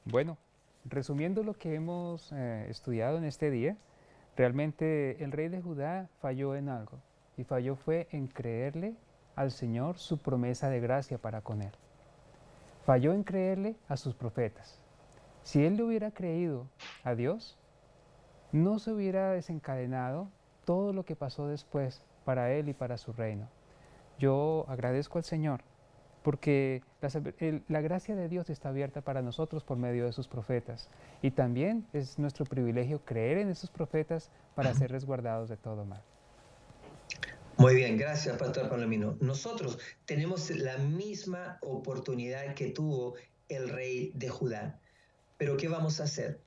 Bueno, resumiendo lo que hemos estudiado en este día, Realmente el rey de Judá falló en algo, y falló fue en creerle al Señor su promesa de gracia para con él. Falló en creerle a sus profetas. Si él le hubiera creído a Dios, no se hubiera desencadenado todo lo que pasó después para él y para su reino. Yo agradezco al Señor porque la gracia de Dios está abierta para nosotros por medio de sus profetas. Y también es nuestro privilegio creer en esos profetas para ser resguardados de todo mal. Muy bien, gracias, Pastor Palomino. Nosotros tenemos la misma oportunidad que tuvo el rey de Judá. Pero ¿qué vamos a hacer?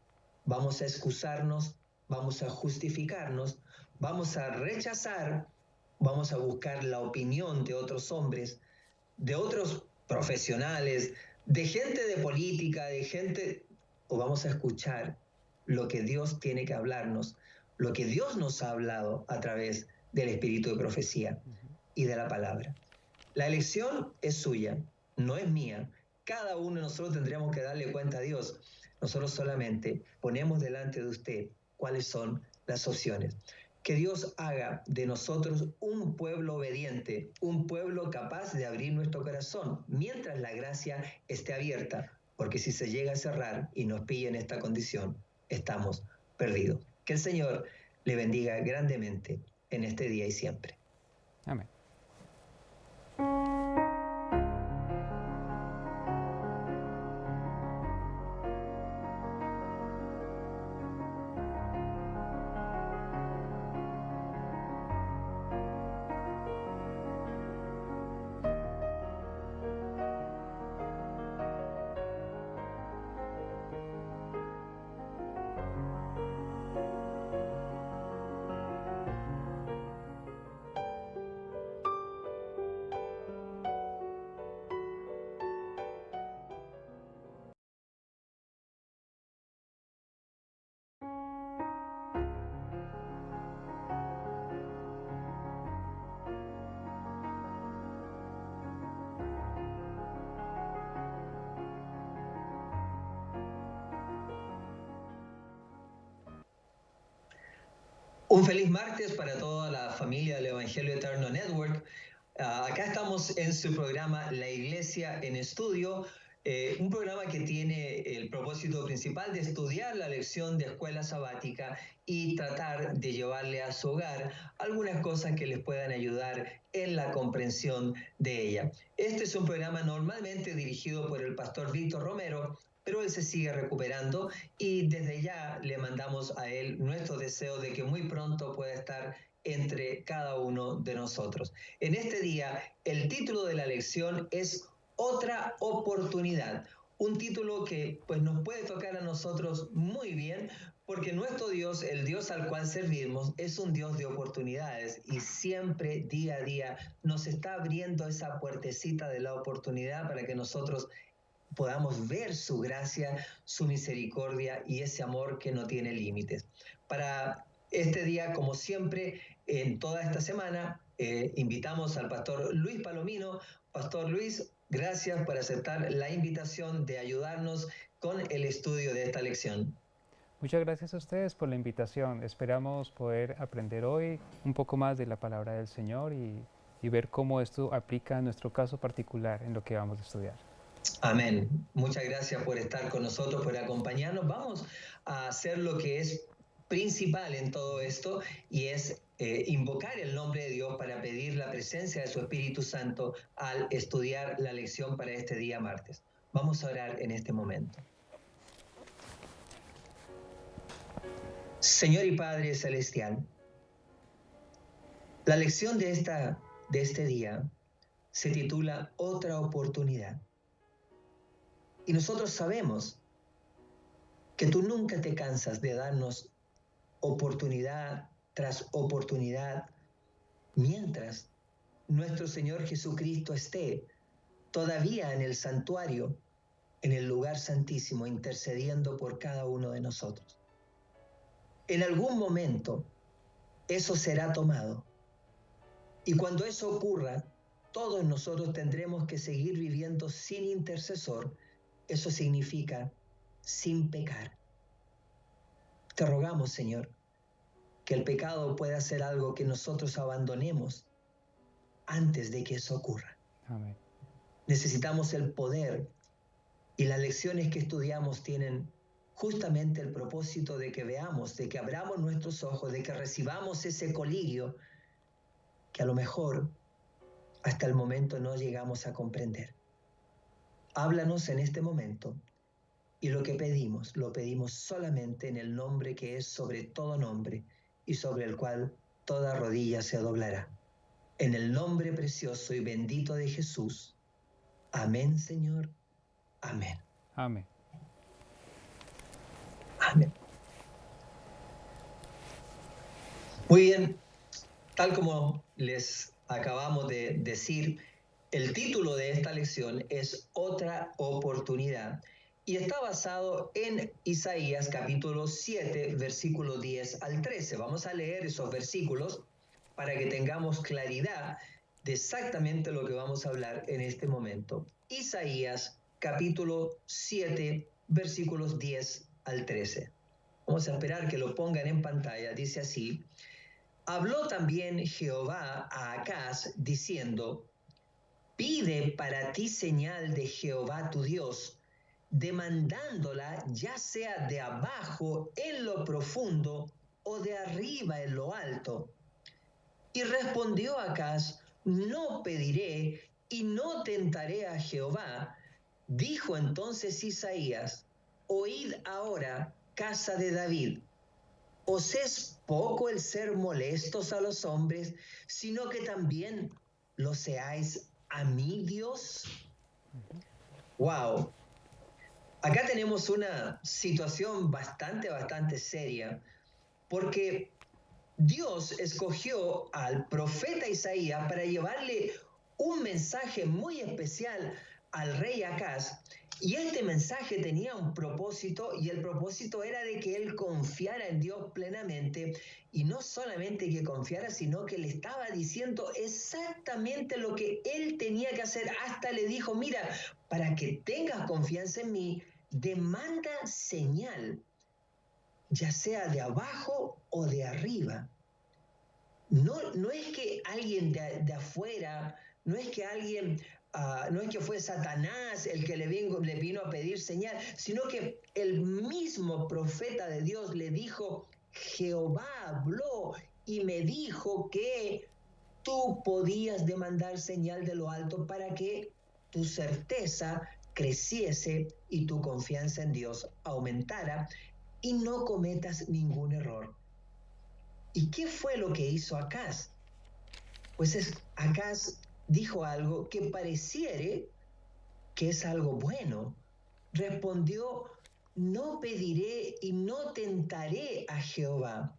Vamos a excusarnos, vamos a justificarnos, vamos a rechazar, vamos a buscar la opinión de otros hombres, de otros profesionales, de gente de política, de gente, o vamos a escuchar lo que Dios tiene que hablarnos, lo que Dios nos ha hablado a través del espíritu de profecía y de la palabra. La elección es suya, no es mía. Cada uno de nosotros tendríamos que darle cuenta a Dios. Nosotros solamente ponemos delante de usted cuáles son las opciones. Que Dios haga de nosotros un pueblo obediente, un pueblo capaz de abrir nuestro corazón, mientras la gracia esté abierta, porque si se llega a cerrar y nos pilla en esta condición, estamos perdidos. Que el Señor le bendiga grandemente en este día y siempre. Amén. Un feliz martes para toda la familia del Evangelio Eterno Network. Acá estamos en su programa La Iglesia en Estudio, un programa que tiene el propósito principal de estudiar la lección de escuela sabática y tratar de llevarle a su hogar algunas cosas que les puedan ayudar en la comprensión de ella. Este es un programa normalmente dirigido por el pastor Víctor Romero, pero él se sigue recuperando y desde ya le mandamos a él nuestro deseo de que muy pronto pueda estar entre cada uno de nosotros. En este día, el título de la lección es Otra Oportunidad, un título que pues nos puede tocar a nosotros muy bien porque nuestro Dios, el Dios al cual servimos, es un Dios de oportunidades y siempre día a día nos está abriendo esa puertecita de la oportunidad para que nosotros podamos ver su gracia, su misericordia y ese amor que no tiene límites. Para este día, como siempre, en toda esta semana, invitamos al pastor Luis Palomino. Pastor Luis, gracias por aceptar la invitación de ayudarnos con el estudio de esta lección. Muchas gracias a ustedes por la invitación. Esperamos poder aprender hoy un poco más de la palabra del Señor y ver cómo esto aplica a nuestro caso particular en lo que vamos a estudiar. Amén. Muchas gracias por estar con nosotros, por acompañarnos. Vamos a hacer lo que es principal en todo esto y es invocar el nombre de Dios para pedir la presencia de su Espíritu Santo al estudiar la lección para este día martes. Vamos a orar en este momento. Señor y Padre Celestial, la lección de este día se titula Otra Oportunidad. Y nosotros sabemos que tú nunca te cansas de darnos oportunidad tras oportunidad, mientras nuestro Señor Jesucristo esté todavía en el santuario, en el lugar santísimo, intercediendo por cada uno de nosotros. En algún momento eso será tomado. Y cuando eso ocurra, todos nosotros tendremos que seguir viviendo sin intercesor. Eso significa sin pecar. Te rogamos, Señor, que el pecado pueda ser algo que nosotros abandonemos antes de que eso ocurra. Amén. Necesitamos el poder, y las lecciones que estudiamos tienen justamente el propósito de que veamos, de que abramos nuestros ojos, de que recibamos ese colirio que a lo mejor hasta el momento no llegamos a comprender. Háblanos en este momento, y lo que pedimos, lo pedimos solamente en el nombre que es sobre todo nombre y sobre el cual toda rodilla se doblará. En el nombre precioso y bendito de Jesús. Amén, Señor. Amén. Amén. Amén. Muy bien, tal como les acabamos de decir, el título de esta lección es Otra oportunidad y está basado en Isaías capítulo 7, versículo 10 al 13. Vamos a leer esos versículos para que tengamos claridad de exactamente lo que vamos a hablar en este momento. Isaías capítulo 7, versículos 10 al 13. Vamos a esperar que lo pongan en pantalla. Dice así: habló también Jehová a Acaz diciendo: pide para ti señal de Jehová tu Dios, demandándola ya sea de abajo en lo profundo o de arriba en lo alto. Y respondió Acaz: no pediré y no tentaré a Jehová. Dijo entonces Isaías: oíd ahora, casa de David. ¿Os es poco el ser molestos a los hombres, sino que también lo seáis a mí, Dios? Wow. Acá tenemos una situación bastante seria, porque Dios escogió al profeta Isaías para llevarle un mensaje muy especial al rey Acaz, y este mensaje tenía un propósito, y el propósito era de que él confiara en Dios plenamente, y no solamente que confiara, sino que le estaba diciendo exactamente lo que él tenía que hacer. Hasta le dijo: mira, para que tengas confianza en mí, demanda señal, ya sea de abajo o de arriba. No es que alguien de afuera, no es que alguien, no es que fue Satanás el que le vino a pedir señal, sino que el mismo profeta de Dios le dijo: Jehová habló y me dijo que tú podías demandar señal de lo alto para que tu certeza creciese y tu confianza en Dios aumentara y no cometas ningún error. ¿Y qué fue lo que hizo Acaz? Pues Acaz dijo algo que pareciere que es algo bueno. Respondió: no pediré y no tentaré a Jehová.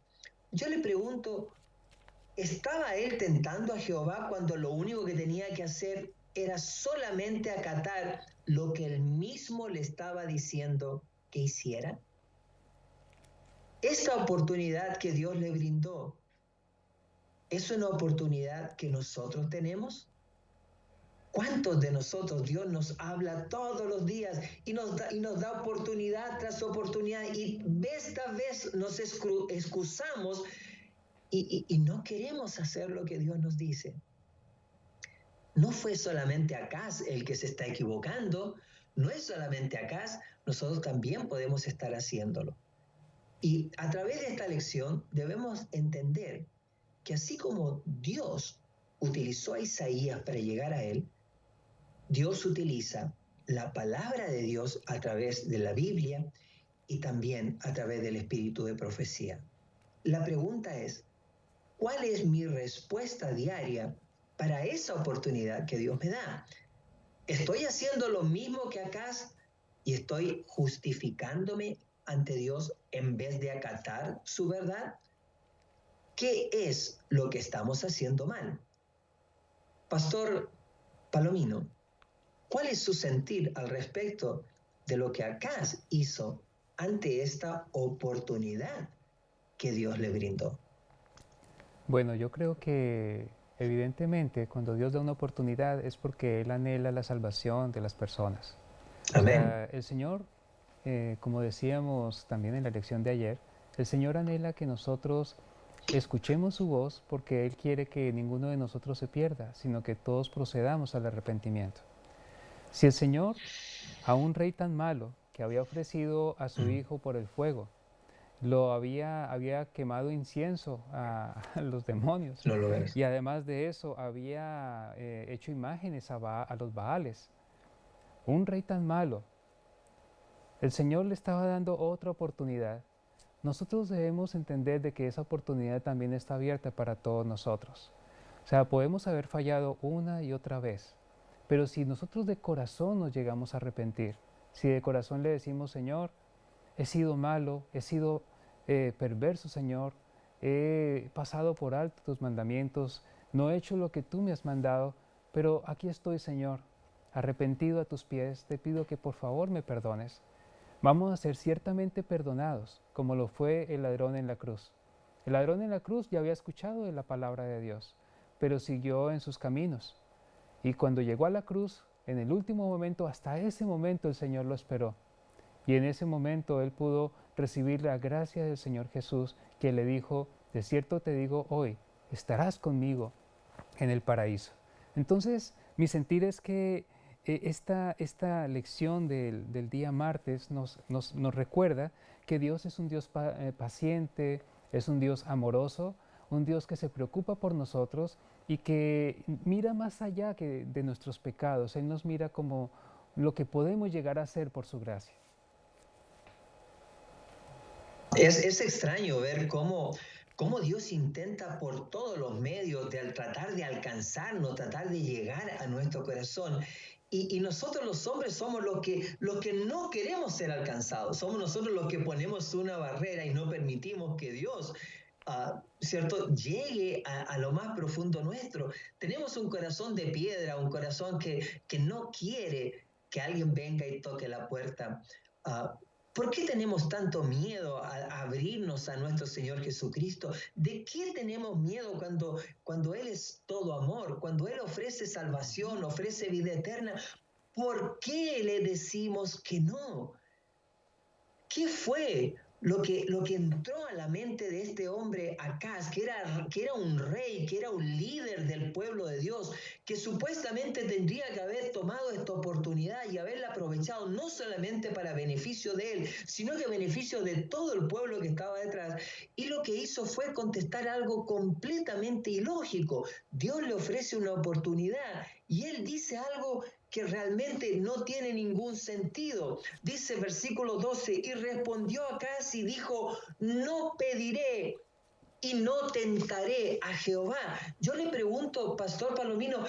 Yo le pregunto, ¿estaba él tentando a Jehová cuando lo único que tenía que hacer era solamente acatar lo que él mismo le estaba diciendo que hiciera? Esta oportunidad que Dios le brindó, ¿es una oportunidad que nosotros tenemos? ¿Cuántos de nosotros Dios nos habla todos los días y nos da oportunidad tras oportunidad, y vez tras vez nos excusamos y no queremos hacer lo que Dios nos dice? No fue solamente Acaz el que se está equivocando, no es solamente Acaz, nosotros también podemos estar haciéndolo. Y a través de esta lección debemos entender que así como Dios utilizó a Isaías para llegar a él, Dios utiliza la palabra de Dios a través de la Biblia y también a través del espíritu de profecía. La pregunta es: ¿cuál es mi respuesta diaria para esa oportunidad que Dios me da? ¿Estoy haciendo lo mismo que Acaz y estoy justificándome ante Dios en vez de acatar su verdad? ¿Qué es lo que estamos haciendo mal? Pastor Palomino, ¿cuál es su sentir al respecto de lo que Acaz hizo ante esta oportunidad que Dios le brindó? Bueno, yo creo que evidentemente cuando Dios da una oportunidad es porque Él anhela la salvación de las personas. Amén. O sea, el Señor, como decíamos también en la lección de ayer, el Señor anhela que nosotros escuchemos su voz porque Él quiere que ninguno de nosotros se pierda, sino que todos procedamos al arrepentimiento. Si el Señor, a un rey tan malo que había ofrecido a su hijo por el fuego, había quemado incienso a los demonios, No lo ves. y además de eso había hecho imágenes a los Baales, un rey tan malo, el Señor le estaba dando otra oportunidad. Nosotros debemos entender de que esa oportunidad también está abierta para todos nosotros. O sea, podemos haber fallado una y otra vez, pero si nosotros de corazón nos llegamos a arrepentir, si de corazón le decimos, Señor, he sido malo, he sido perverso, Señor, he pasado por alto tus mandamientos, no he hecho lo que tú me has mandado, pero aquí estoy, Señor, arrepentido a tus pies, te pido que por favor me perdones. Vamos a ser ciertamente perdonados, como lo fue el ladrón en la cruz. El ladrón en la cruz ya había escuchado de la palabra de Dios, pero siguió en sus caminos. Y cuando llegó a la cruz, en el último momento, hasta ese momento el Señor lo esperó. Y en ese momento él pudo recibir la gracia del Señor Jesús, que le dijo, de cierto te digo hoy, estarás conmigo en el paraíso. Entonces, mi sentir es que esta lección del día martes nos recuerda que Dios es un Dios paciente, es un Dios amoroso, un Dios que se preocupa por nosotros y que mira más allá de nuestros pecados. Él nos mira como lo que podemos llegar a ser por su gracia. Es extraño ver cómo Dios intenta por todos los medios tratar de alcanzarnos, tratar de llegar a nuestro corazón. Y nosotros los hombres somos los que no queremos ser alcanzados. Somos nosotros los que ponemos una barrera y no permitimos que Dios, ¿cierto?, llegue a lo más profundo nuestro. Tenemos un corazón de piedra, un corazón que no quiere que alguien venga y toque la puerta. ¿Por qué tenemos tanto miedo a abrirnos a nuestro Señor Jesucristo? ¿De qué tenemos miedo cuando Él es todo amor, cuando Él ofrece salvación, ofrece vida eterna? ¿Por qué le decimos que no? ¿Qué fue lo que entró a la mente de este hombre Acaz, que era un rey, que era un líder del pueblo de Dios, que supuestamente tendría que haber tomado esta oportunidad y haberla aprovechado no solamente para beneficio de él, sino que beneficio de todo el pueblo que estaba detrás? Y lo que hizo fue contestar algo completamente ilógico. Dios le ofrece una oportunidad y él dice algo que realmente no tiene ningún sentido. Dice versículo 12, y respondió Acaz y dijo, no pediré y no tentaré a Jehová. Yo le pregunto, Pastor Palomino,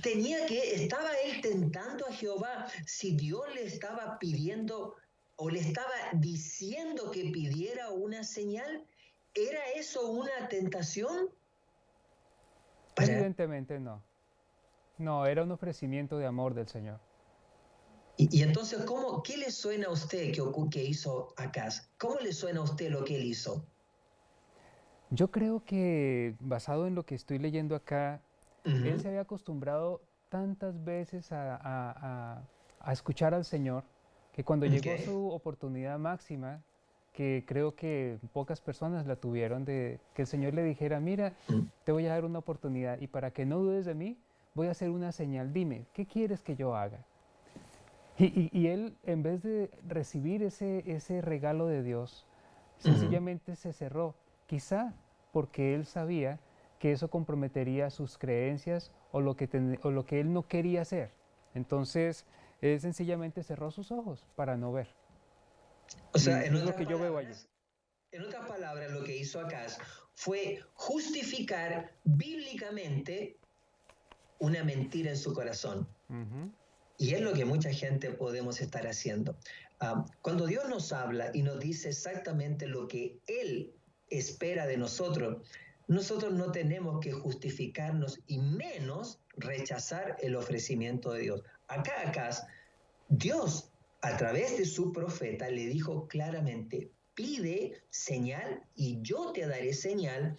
¿estaba él tentando a Jehová si Dios le estaba pidiendo o le estaba diciendo que pidiera una señal? ¿Era eso una tentación? Evidentemente no. No, era un ofrecimiento de amor del Señor. Y entonces, ¿qué le suena a usted que hizo Acaz? ¿Cómo le suena a usted lo que él hizo? Yo creo que, basado en lo que estoy leyendo acá, él se había acostumbrado tantas veces a escuchar al Señor, que cuando llegó su oportunidad máxima, que creo que pocas personas la tuvieron, de que el Señor le dijera, mira, te voy a dar una oportunidad y para que no dudes de mí, voy a hacer una señal, dime, ¿qué quieres que yo haga? Y él, en vez de recibir ese regalo de Dios, sencillamente se cerró, quizá porque él sabía que eso comprometería sus creencias o lo que él no quería hacer. Entonces, él sencillamente cerró sus ojos para no ver. O sea, es lo que yo veo allí. En otras palabras, lo que hizo Acaz fue justificar bíblicamente una mentira en su corazón. Y es lo que mucha gente podemos estar haciendo. Cuando Dios nos habla y nos dice exactamente lo que Él espera de nosotros, nosotros no tenemos que justificarnos y menos rechazar el ofrecimiento de Dios. Acá, Dios, a través de su profeta, le dijo claramente, pide señal y yo te daré señal,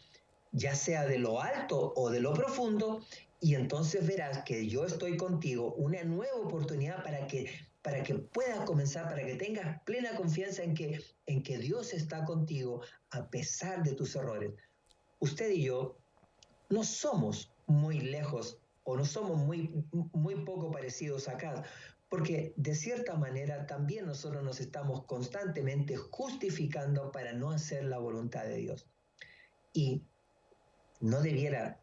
ya sea de lo alto o de lo profundo, y entonces verás que yo estoy contigo, una nueva oportunidad para que puedas comenzar, para que tengas plena confianza en que Dios está contigo a pesar de tus errores. usted y yo no somos muy lejos o no somos muy poco parecidos acá, porque de cierta manera también nosotros nos estamos constantemente justificando para no hacer la voluntad de Dios. Y no debiera,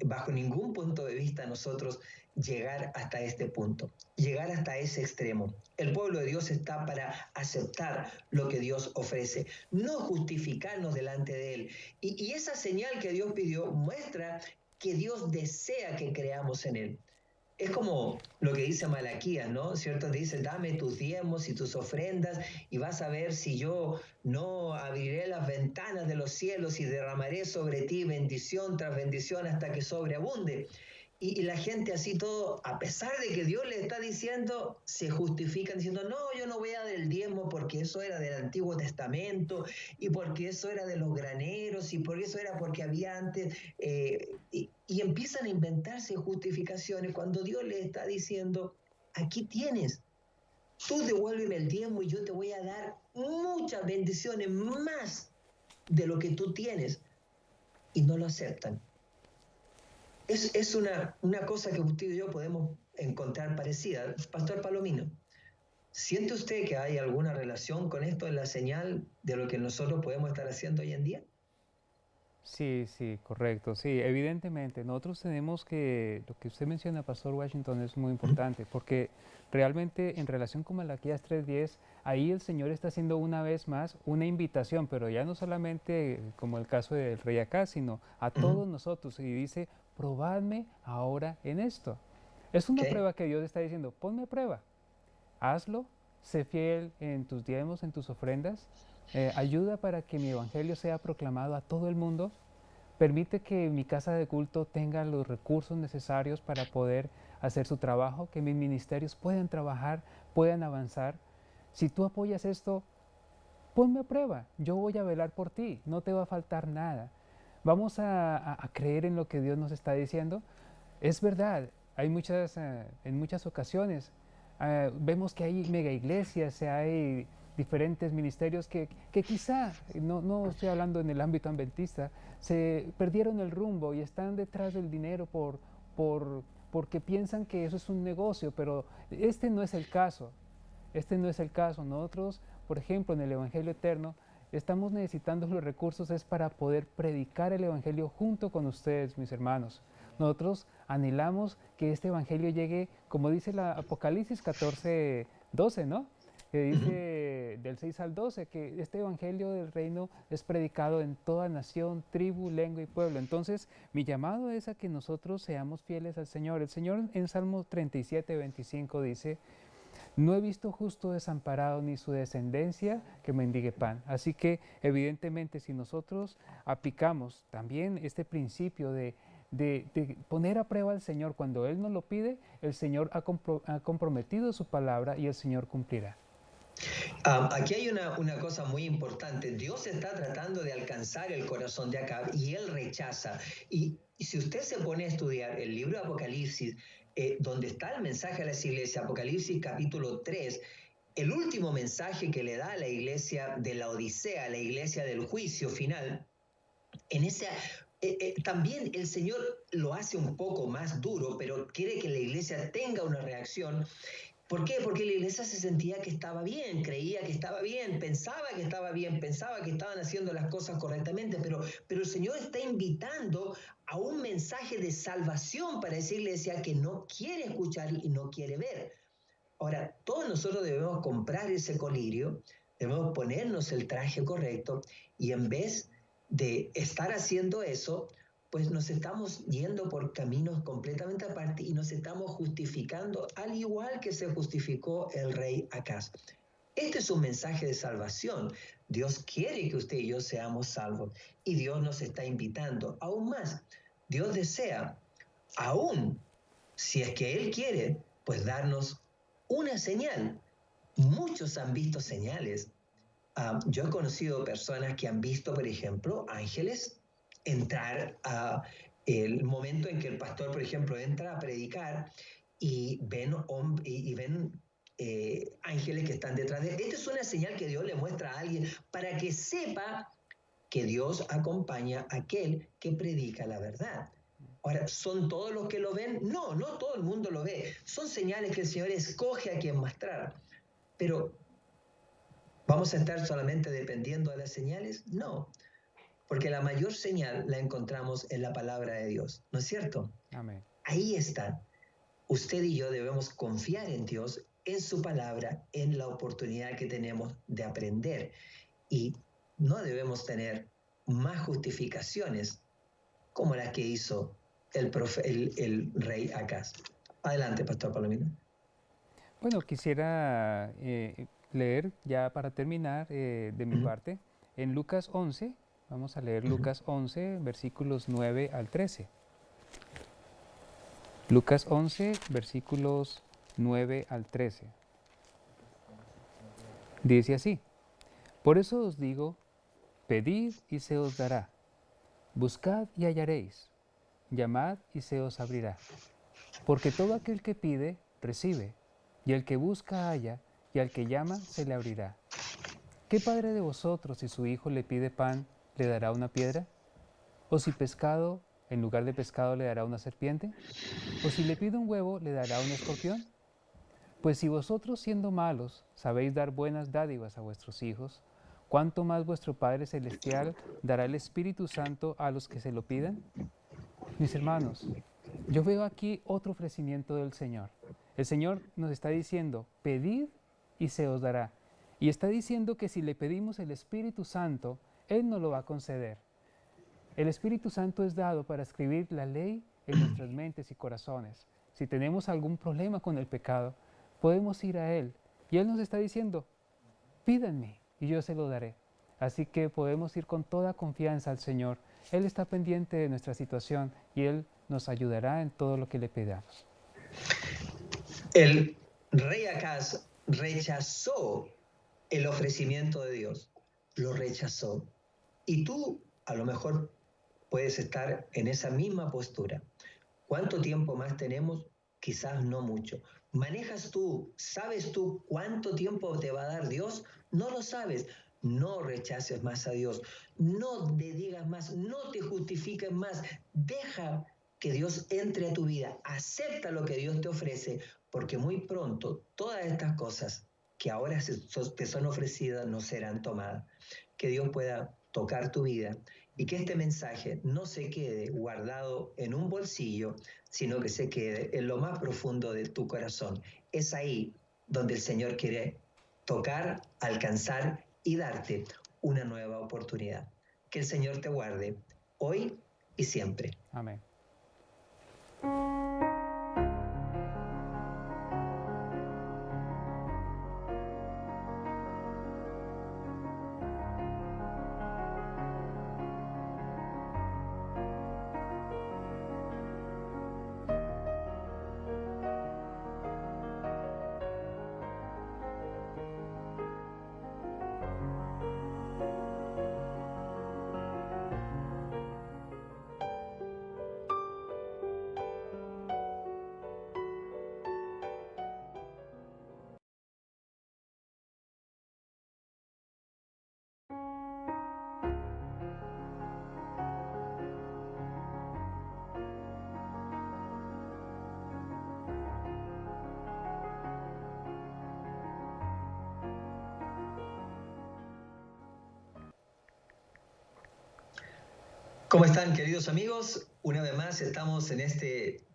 bajo ningún punto de vista, nosotros llegar hasta este punto, llegar hasta ese extremo. El pueblo de Dios está para aceptar lo que Dios ofrece, no justificarnos delante de Él. Y esa señal que Dios pidió muestra que Dios desea que creamos en Él. Es como lo que dice Malaquías, ¿no? ¿Cierto? Dice, dame tus diezmos y tus ofrendas y vas a ver si yo no abriré las ventanas de los cielos y derramaré sobre ti bendición tras bendición hasta que sobreabunde. Y la gente así todo, a pesar de que Dios le está diciendo, se justifican diciendo, no, yo no voy a dar el diezmo porque eso era del Antiguo Testamento y porque eso era de los graneros y porque eso era porque había antes, y empiezan a inventarse justificaciones cuando Dios le está diciendo, aquí tienes, tú devuélveme el diezmo y yo te voy a dar muchas bendiciones más de lo que tú tienes, y no lo aceptan. Es una cosa que usted y yo podemos encontrar parecida. Pastor Palomino, ¿siente usted que hay alguna relación con esto en la señal de lo que nosotros podemos estar haciendo hoy en día? Sí, sí, correcto. Sí, evidentemente, nosotros tenemos que, lo que usted menciona, Pastor Washington, es muy importante, porque realmente en relación con Malaquías 3:10, ahí el Señor está haciendo una vez más una invitación, pero ya no solamente como el caso del rey Acaz, sino a todos nosotros, y dice, probadme ahora en esto. Es una prueba que Dios está diciendo, ponme a prueba, hazlo, sé fiel en tus diezmos, en tus ofrendas, ayuda para que mi evangelio sea proclamado a todo el mundo, permite que mi casa de culto tenga los recursos necesarios para poder hacer su trabajo, que mis ministerios puedan trabajar, puedan avanzar. Si tú apoyas esto, ponme a prueba, yo voy a velar por ti, no te va a faltar nada. Vamos a creer en lo que Dios nos está diciendo. Es verdad, hay en muchas ocasiones vemos que hay mega iglesias, hay diferentes ministerios que quizá, no estoy hablando en el ámbito adventista, se perdieron el rumbo y están detrás del dinero porque piensan que eso es un negocio, pero este no es el caso. Este no es el caso. Nosotros, por ejemplo, en el Evangelio Eterno, estamos necesitando los recursos es para poder predicar el Evangelio junto con ustedes, mis hermanos. Nosotros anhelamos que este Evangelio llegue, como dice la Apocalipsis 14:12, ¿no? Que dice del 6 al 12, que este Evangelio del Reino es predicado en toda nación, tribu, lengua y pueblo. Entonces, mi llamado es a que nosotros seamos fieles al Señor. El Señor en Salmo 37:25 dice, no he visto justo desamparado ni su descendencia que mendigue pan. Así que, evidentemente, si nosotros aplicamos también este principio de poner a prueba al Señor cuando Él nos lo pide, el Señor ha comprometido su palabra y el Señor cumplirá. Aquí hay una cosa muy importante. Dios está tratando de alcanzar el corazón de Acab y él rechaza. Y si usted se pone a estudiar el libro de Apocalipsis, donde está el mensaje a las iglesias, Apocalipsis capítulo 3, el último mensaje que le da a la iglesia de la Odisea, a la iglesia del juicio final, en esa... también el Señor lo hace un poco más duro, pero quiere que la iglesia tenga una reacción. ¿Por qué? Porque la iglesia se sentía que estaba bien, creía que estaba bien, pensaba que estaba bien, pensaba que estaban haciendo las cosas correctamente, pero el Señor está invitando a un mensaje de salvación para esa iglesia que no quiere escuchar y no quiere ver. Ahora, todos nosotros debemos comprar ese colirio, debemos ponernos el traje correcto y en vez de estar haciendo eso, pues nos estamos yendo por caminos completamente aparte y nos estamos justificando al igual que se justificó el rey Acaz. Este es un mensaje de salvación. Dios quiere que usted y yo seamos salvos y Dios nos está invitando. Aún más, Dios desea, aún si es que Él quiere, pues darnos una señal. Muchos han visto señales. Yo he conocido personas que han visto, por ejemplo, ángeles entrar a el momento en que el pastor, por ejemplo, entra a predicar y ven ángeles que están detrás de él. Esta es una señal que Dios le muestra a alguien para que sepa que Dios acompaña a aquel que predica la verdad. Ahora, ¿son todos los que lo ven? No, no todo el mundo lo ve. Son señales que el Señor escoge a quien mostrar. Pero, ¿vamos a estar solamente dependiendo de las señales? No, porque la mayor señal la encontramos en la palabra de Dios, ¿no es cierto? Amén. Ahí está. Usted y yo debemos confiar en Dios, en su palabra, en la oportunidad que tenemos de aprender. Y no debemos tener más justificaciones como las que hizo el rey Acaz. Adelante, Pastor Palomino. Bueno, quisiera leer ya para terminar de mi parte en Lucas 11. Vamos a leer Lucas 11, versículos 9 al 13. Lucas 11, versículos 9 al 13. Dice así: Por eso os digo, pedid y se os dará, buscad y hallaréis, llamad y se os abrirá. Porque todo aquel que pide, recibe, y el que busca halla, y al que llama se le abrirá. ¿Qué padre de vosotros, si su hijo le pide pan, le dará una piedra? ¿O si pescado, en lugar de pescado le dará una serpiente? ¿O si le pide un huevo, le dará un escorpión? Pues si vosotros, siendo malos, sabéis dar buenas dádivas a vuestros hijos, ¿cuánto más vuestro Padre Celestial dará el Espíritu Santo a los que se lo pidan? Mis hermanos, yo veo aquí otro ofrecimiento del Señor. El Señor nos está diciendo, pedid y se os dará. Y está diciendo que si le pedimos el Espíritu Santo, Él nos lo va a conceder. El Espíritu Santo es dado para escribir la ley en nuestras mentes y corazones. Si tenemos algún problema con el pecado, podemos ir a Él. Y Él nos está diciendo, pídanme y yo se lo daré. Así que podemos ir con toda confianza al Señor. Él está pendiente de nuestra situación y Él nos ayudará en todo lo que le pidamos. El rey Acaz rechazó el ofrecimiento de Dios. Lo rechazó. Y tú a lo mejor puedes estar en esa misma postura. ¿Cuánto tiempo más tenemos? Quizás no mucho. ¿Manejas tú? ¿Sabes tú cuánto tiempo te va a dar Dios? No lo sabes. No rechaces más a Dios. No te digas más. No te justifiques más. Deja que Dios entre a tu vida. Acepta lo que Dios te ofrece, porque muy pronto todas estas cosas que ahora te son ofrecidas no serán tomadas. Que Dios pueda tocar tu vida y que este mensaje no se quede guardado en un bolsillo, sino que se quede en lo más profundo de tu corazón. Es ahí donde el Señor quiere tocar, alcanzar y darte una nueva oportunidad. Que el Señor te guarde hoy y siempre. Amén. ¿Cómo están, queridos amigos? Una vez más estamos en este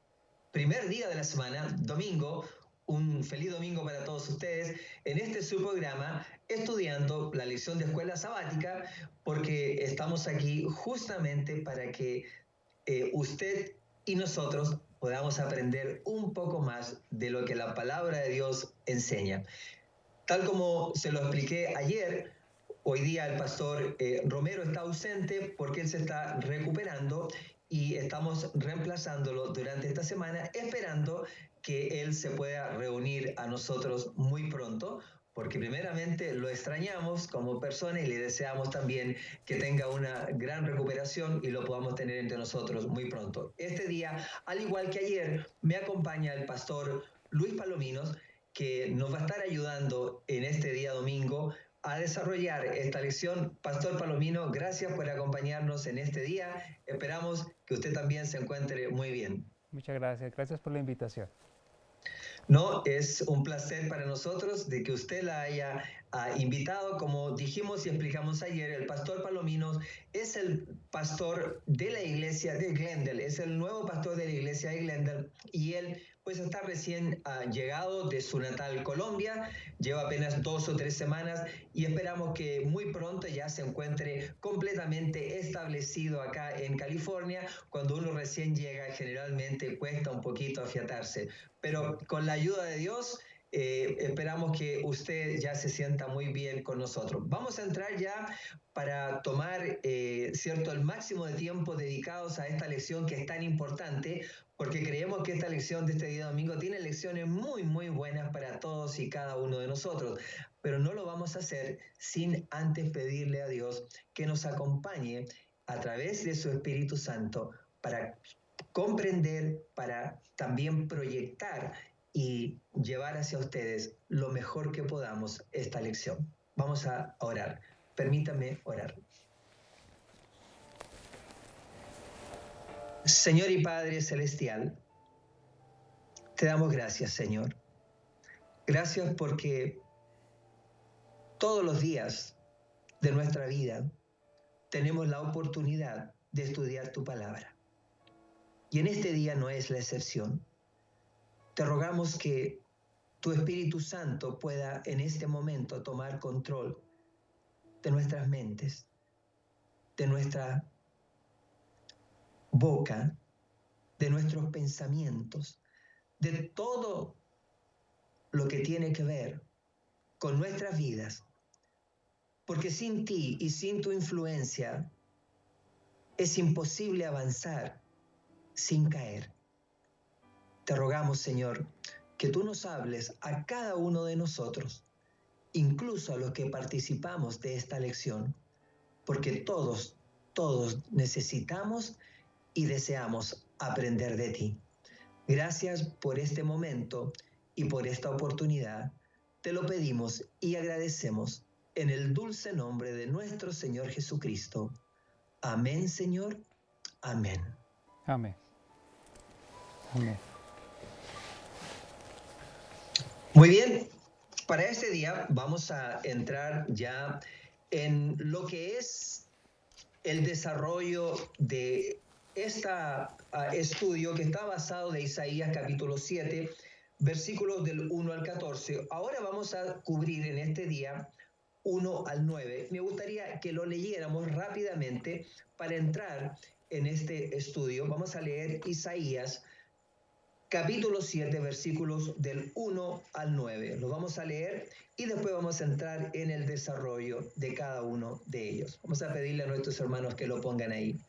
primer día de la semana, domingo. Un feliz domingo para todos ustedes en este su programa, estudiando la lección de escuela sabática, porque estamos aquí justamente para que usted y nosotros podamos aprender un poco más de lo que la palabra de Dios enseña. Tal como se lo expliqué ayer, hoy día el pastor Romero está ausente porque él se está recuperando y estamos reemplazándolo durante esta semana, esperando que él se pueda reunir a nosotros muy pronto, porque primeramente lo extrañamos como persona y le deseamos también que tenga una gran recuperación y lo podamos tener entre nosotros muy pronto. Este día, al igual que ayer, me acompaña el pastor Luis Palominos, que nos va a estar ayudando en este día domingo a desarrollar esta lección. Pastor Palomino, gracias por acompañarnos en este día. Esperamos que usted también se encuentre muy bien. Muchas gracias. Gracias por la invitación. No, es un placer para nosotros de que usted la haya invitado. Como dijimos y explicamos ayer, el pastor Palomino es el pastor de la iglesia de Glendale, es el nuevo pastor de la iglesia de Glendale, y él pues está recién llegado de su natal Colombia, lleva apenas 2 o 3 semanas y esperamos que muy pronto ya se encuentre completamente establecido acá en California. Cuando uno recién llega generalmente cuesta un poquito afiatarse, pero con la ayuda de Dios esperamos que usted ya se sienta muy bien con nosotros. Vamos a entrar ya para tomar cierto, el máximo de tiempo dedicados a esta lección que es tan importante, porque creemos que esta lección de este día domingo tiene lecciones muy, muy buenas para todos y cada uno de nosotros, pero no lo vamos a hacer sin antes pedirle a Dios que nos acompañe a través de su Espíritu Santo para comprender, para también proyectar y llevar hacia ustedes lo mejor que podamos esta lección. Vamos a orar. Permítame orar. Señor y Padre Celestial, te damos gracias, Señor. Gracias porque todos los días de nuestra vida tenemos la oportunidad de estudiar tu palabra. Y en este día no es la excepción. Te rogamos que tu Espíritu Santo pueda en este momento tomar control de nuestras mentes, de nuestra boca, de nuestros pensamientos, de todo lo que tiene que ver con nuestras vidas, porque sin ti y sin tu influencia es imposible avanzar sin caer. Te rogamos, Señor, que tú nos hables a cada uno de nosotros, incluso a los que participamos de esta lección, porque todos necesitamos y deseamos aprender de ti. Gracias por este momento y por esta oportunidad. Te lo pedimos y agradecemos en el dulce nombre de nuestro Señor Jesucristo. Amén, Señor. Amén. Amén. Amén. Muy bien, para este día vamos a entrar ya en lo que es el desarrollo de este estudio que está basado de Isaías capítulo 7, versículos del 1 al 14. Ahora vamos a cubrir en este día 1 al 9. Me gustaría que lo leyéramos rápidamente para entrar en este estudio. Vamos a leer Isaías capítulo 7, versículos del 1 al 9. Lo vamos a leer y después vamos a entrar en el desarrollo de cada uno de ellos. Vamos a pedirle a nuestros hermanos que lo pongan ahí.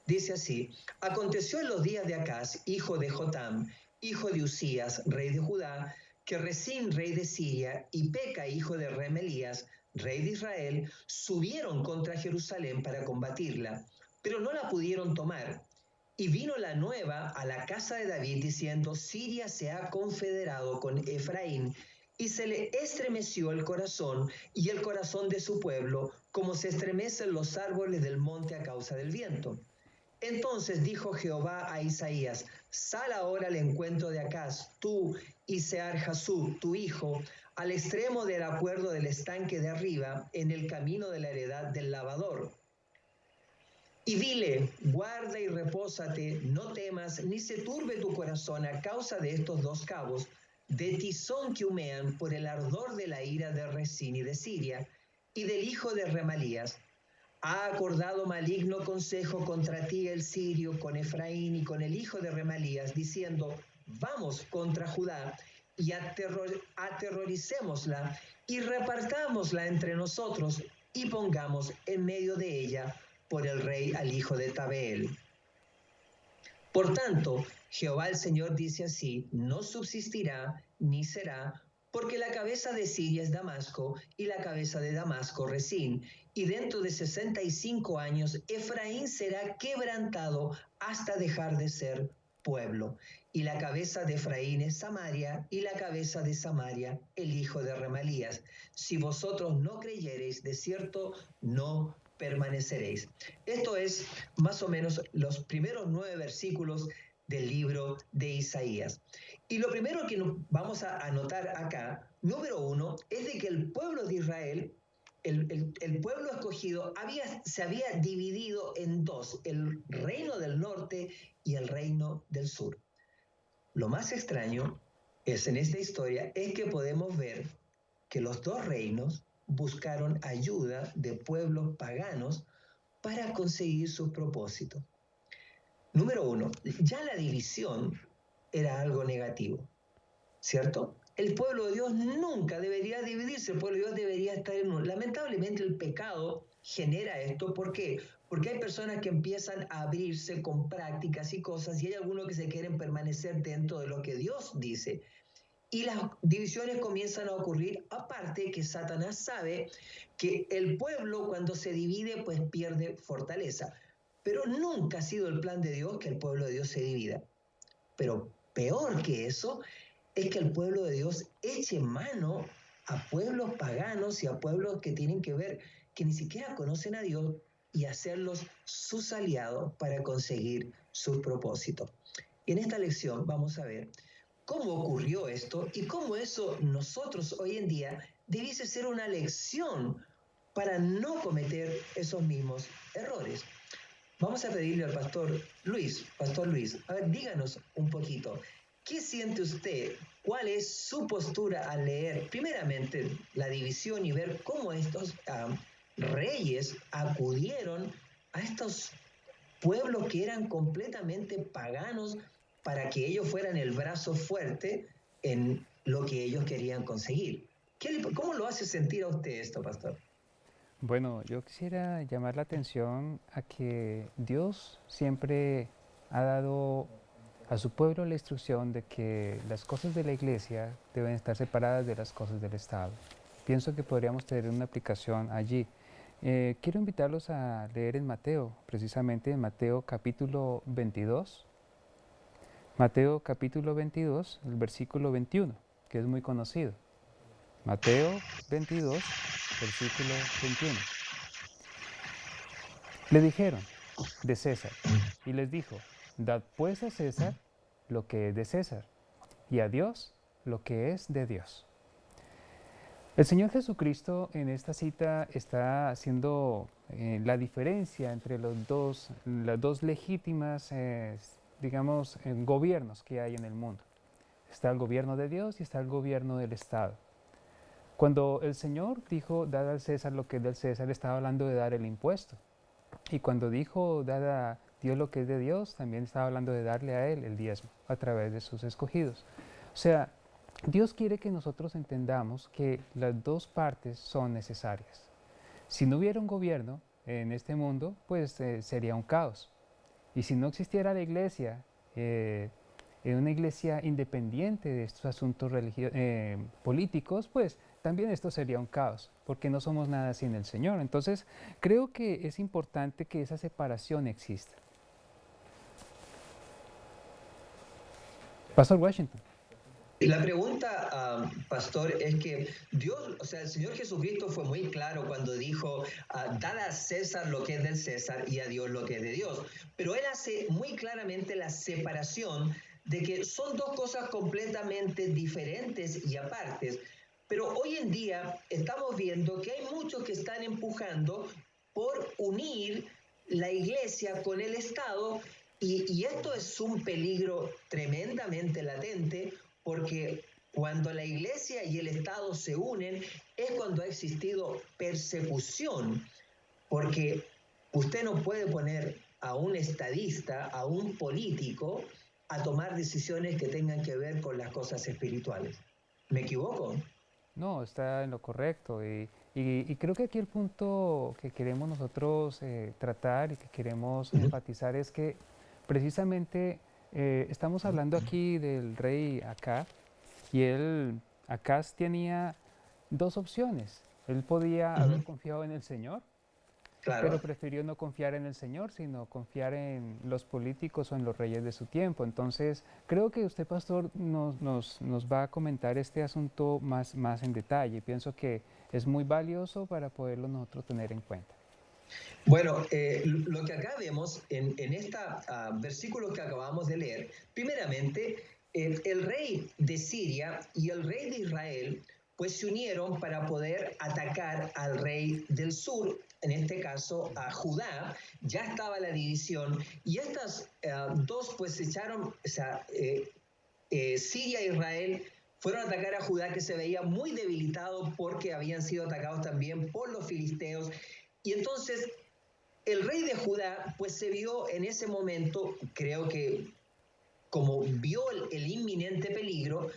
Dice así: aconteció en los días de Acaz, hijo de Jotam, hijo de Usías, rey de Judá, que Resín, rey de Siria, y Peca, hijo de Remelías, rey de Israel, subieron contra Jerusalén para combatirla, pero no la pudieron tomar. Y vino la nueva a la casa de David diciendo: Siria se ha confederado con Efraín, y se le estremeció el corazón y el corazón de su pueblo, como se estremecen los árboles del monte a causa del viento. Entonces dijo Jehová a Isaías: sal ahora al encuentro de Acaz, tú y Sear-Jasub, tu hijo, al extremo del acuerdo del estanque de arriba, en el camino de la heredad del lavador. Y dile: guarda y repósate, no temas, ni se turbe tu corazón a causa de estos dos cabos, de tizón que humean por el ardor de la ira de Resín y de Siria, y del hijo de Remalías. Ha acordado maligno consejo contra ti el sirio, con Efraín y con el hijo de Remalías, diciendo: vamos contra Judá y aterroricémosla y repartámosla entre nosotros y pongamos en medio de ella por el rey al hijo de Tabeel. Por tanto, Jehová el Señor dice así: no subsistirá ni será, porque la cabeza de Siria es Damasco y la cabeza de Damasco Resín, y dentro de 65 años Efraín será quebrantado hasta dejar de ser pueblo, y la cabeza de Efraín es Samaria, y la cabeza de Samaria el hijo de Remalías. Si vosotros no creyereis, de cierto no permaneceréis. Esto es más o menos los primeros 9 versículos del libro de Isaías. Y lo primero que vamos a anotar acá, número 1, es de que el pueblo de Israel, el pueblo escogido, se había dividido en dos, el reino del norte y el reino del sur. Lo más extraño es en esta historia es que podemos ver que los dos reinos buscaron ayuda de pueblos paganos para conseguir sus propósitos. Número 1, ya la división era algo negativo, ¿cierto? El pueblo de Dios nunca debería dividirse, el pueblo de Dios debería estar en uno. Lamentablemente el pecado genera esto, ¿por qué? Porque hay personas que empiezan a abrirse con prácticas y cosas y hay algunos que se quieren permanecer dentro de lo que Dios dice. Y las divisiones comienzan a ocurrir, aparte que Satanás sabe que el pueblo cuando se divide pues pierde fortaleza. Pero nunca ha sido el plan de Dios que el pueblo de Dios se divida. Pero peor que eso es que el pueblo de Dios eche mano a pueblos paganos y a pueblos que tienen que ver, que ni siquiera conocen a Dios, y hacerlos sus aliados para conseguir sus propósitos. Y en esta lección vamos a ver cómo ocurrió esto y cómo eso nosotros hoy en día debiese ser una lección para no cometer esos mismos errores. Vamos a pedirle al Pastor Luis, a ver, díganos un poquito, ¿qué siente usted? ¿Cuál es su postura al leer primeramente la división y ver cómo estos reyes acudieron a estos pueblos que eran completamente paganos para que ellos fueran el brazo fuerte en lo que ellos querían conseguir? ¿Cómo lo hace sentir a usted esto, Pastor? Bueno, yo quisiera llamar la atención a que Dios siempre ha dado a su pueblo la instrucción de que las cosas de la iglesia deben estar separadas de las cosas del Estado. Pienso que podríamos tener una aplicación allí. Quiero invitarlos a leer en Mateo, precisamente en Mateo capítulo 22. Mateo capítulo 22, el versículo 21, que es muy conocido. Mateo 22, versículo 21. Le dijeron, de César, y les dijo, dad pues a César lo que es de César, y a Dios lo que es de Dios. El Señor Jesucristo en esta cita está haciendo la diferencia entre las dos legítimas, digamos, gobiernos que hay en el mundo. Está el gobierno de Dios y está el gobierno del Estado. Cuando el Señor dijo, dad al César lo que es del César, estaba hablando de dar el impuesto. Y cuando dijo, dad a Dios lo que es de Dios, también estaba hablando de darle a Él el diezmo a través de sus escogidos. O sea, Dios quiere que nosotros entendamos que las dos partes son necesarias. Si no hubiera un gobierno en este mundo, pues sería un caos. Y si no existiera la iglesia, una iglesia independiente de estos asuntos políticos, pues también esto sería un caos, porque no somos nada sin el Señor. Entonces, creo que es importante que esa separación exista. Pastor Washington. La pregunta, Pastor, es que Dios, o sea, el Señor Jesucristo fue muy claro cuando dijo, dad a César lo que es del César y a Dios lo que es de Dios. Pero Él hace muy claramente la separación de que son dos cosas completamente diferentes y apartes. Pero hoy en día estamos viendo que hay muchos que están empujando por unir la iglesia con el Estado y esto es un peligro tremendamente latente porque cuando la iglesia y el Estado se unen es cuando ha existido persecución, porque usted no puede poner a un estadista, a un político, a tomar decisiones que tengan que ver con las cosas espirituales. ¿Me equivoco? No, está en lo correcto y creo que aquí el punto que queremos nosotros tratar y que queremos enfatizar es que precisamente estamos hablando aquí del rey Acaz y Acaz tenía dos opciones. Él podía haber confiado en el Señor Claro. pero prefirió no confiar en el Señor, sino confiar en los políticos o en los reyes de su tiempo. Entonces, creo que usted, pastor, nos va a comentar este asunto más en detalle. Pienso que es muy valioso para poderlo nosotros tener en cuenta. Bueno, lo que acá vemos en este versículo que acabamos de leer, primeramente, el rey de Siria y el rey de Israel pues se unieron para poder atacar al rey del sur, en este caso a Judá. Ya estaba la división y estas dos pues se echaron, o sea, Siria e Israel fueron a atacar a Judá, que se veía muy debilitado porque habían sido atacados también por los filisteos. Y entonces el rey de Judá pues se vio en ese momento, creo que como vio el inminente peligro,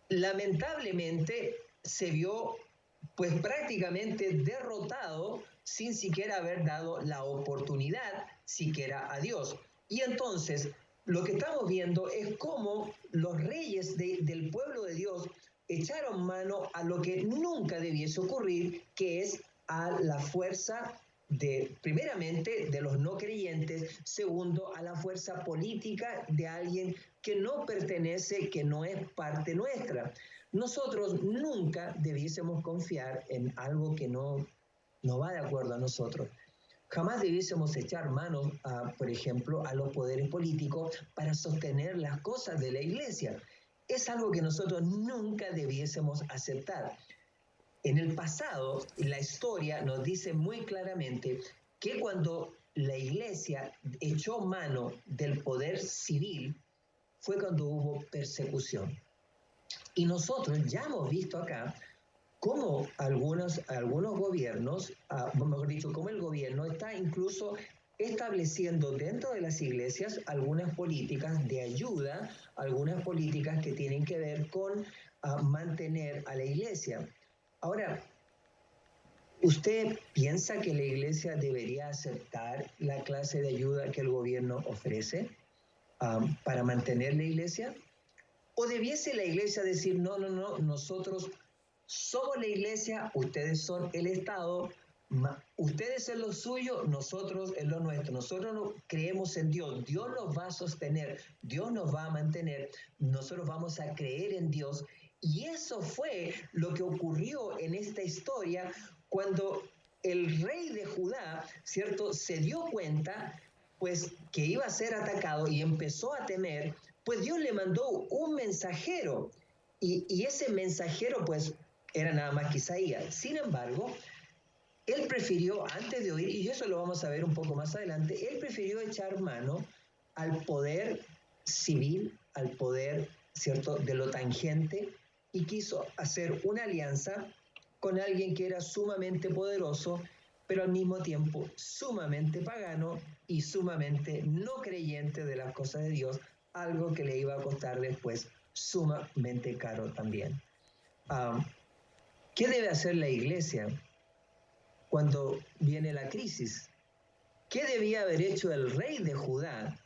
lamentablemente se vio pues prácticamente derrotado sin siquiera haber dado la oportunidad siquiera a Dios. Y entonces lo que estamos viendo es cómo los reyes del pueblo de Dios echaron mano a lo que nunca debiese ocurrir, que es a la fuerza primeramente, de los no creyentes, segundo, a la fuerza política de alguien que no pertenece, que no es parte nuestra. Nosotros nunca debiésemos confiar en algo que no va de acuerdo a nosotros. Jamás debiésemos echar manos, por ejemplo, a los poderes políticos para sostener las cosas de la iglesia. Es algo que nosotros nunca debiésemos aceptar. En el pasado, la historia nos dice muy claramente que cuando la iglesia echó mano del poder civil, fue cuando hubo persecución. Y nosotros ya hemos visto acá cómo algunos gobiernos, mejor dicho, cómo el gobierno está incluso estableciendo dentro de las iglesias algunas políticas de ayuda, algunas políticas que tienen que ver con mantener a la iglesia. Ahora, ¿usted piensa que la iglesia debería aceptar la clase de ayuda que el gobierno ofrece para mantener la iglesia? ¿O debiese la iglesia decir, no, nosotros somos la iglesia, ustedes son el Estado, ustedes en lo suyo, nosotros en lo nuestro, nosotros creemos en Dios, Dios nos va a sostener, Dios nos va a mantener, nosotros vamos a creer en Dios? Y eso fue lo que ocurrió en esta historia cuando el rey de Judá, ¿cierto?, se dio cuenta pues que iba a ser atacado y empezó a temer, pues Dios le mandó un mensajero y ese mensajero pues era nada más que Isaías. Sin embargo, él prefirió, antes de oír, y eso lo vamos a ver un poco más adelante, él prefirió echar mano al poder civil, al poder, ¿cierto?, de lo tangente, y quiso hacer una alianza con alguien que era sumamente poderoso, pero al mismo tiempo sumamente pagano y sumamente no creyente de las cosas de Dios, algo que le iba a costar después sumamente caro también. ¿Qué debe hacer la iglesia cuando viene la crisis? ¿Qué debía haber hecho el rey de Judá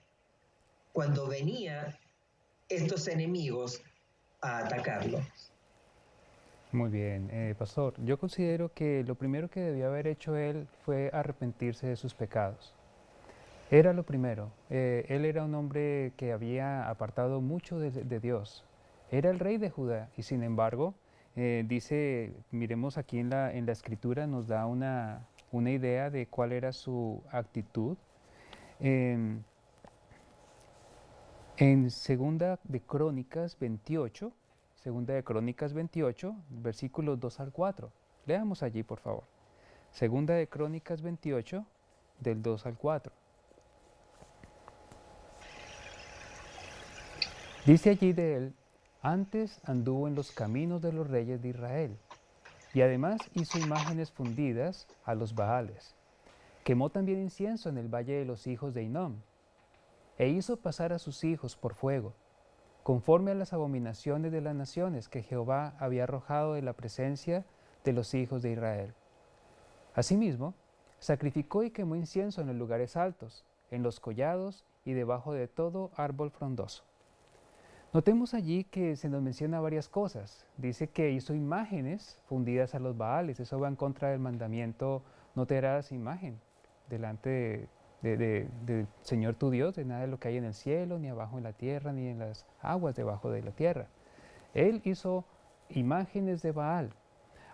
cuando venía estos enemigos a atacarlo? Muy bien, pastor. Yo considero que lo primero que debió haber hecho él fue arrepentirse de sus pecados. Era lo primero. Él era un hombre que había apartado mucho de Dios. Era el rey de Judá y sin embargo, dice, miremos aquí en la escritura, nos da una idea de cuál era su actitud. En Segunda de Crónicas 28, versículos 2 al 4. Leamos allí, por favor. Segunda de Crónicas 28, del 2 al 4. Dice allí de él, antes anduvo en los caminos de los reyes de Israel, y además hizo imágenes fundidas a los Baales. Quemó también incienso en el valle de los hijos de Hinnom, e hizo pasar a sus hijos por fuego, conforme a las abominaciones de las naciones que Jehová había arrojado de la presencia de los hijos de Israel. Asimismo, sacrificó y quemó incienso en los lugares altos, en los collados y debajo de todo árbol frondoso. Notemos allí que se nos menciona varias cosas. Dice que hizo imágenes fundidas a los Baales. Eso va en contra del mandamiento: no te harás imagen delante del Señor tu Dios, de nada de lo que hay en el cielo, ni abajo en la tierra, ni en las aguas debajo de la tierra. Él hizo imágenes de Baal.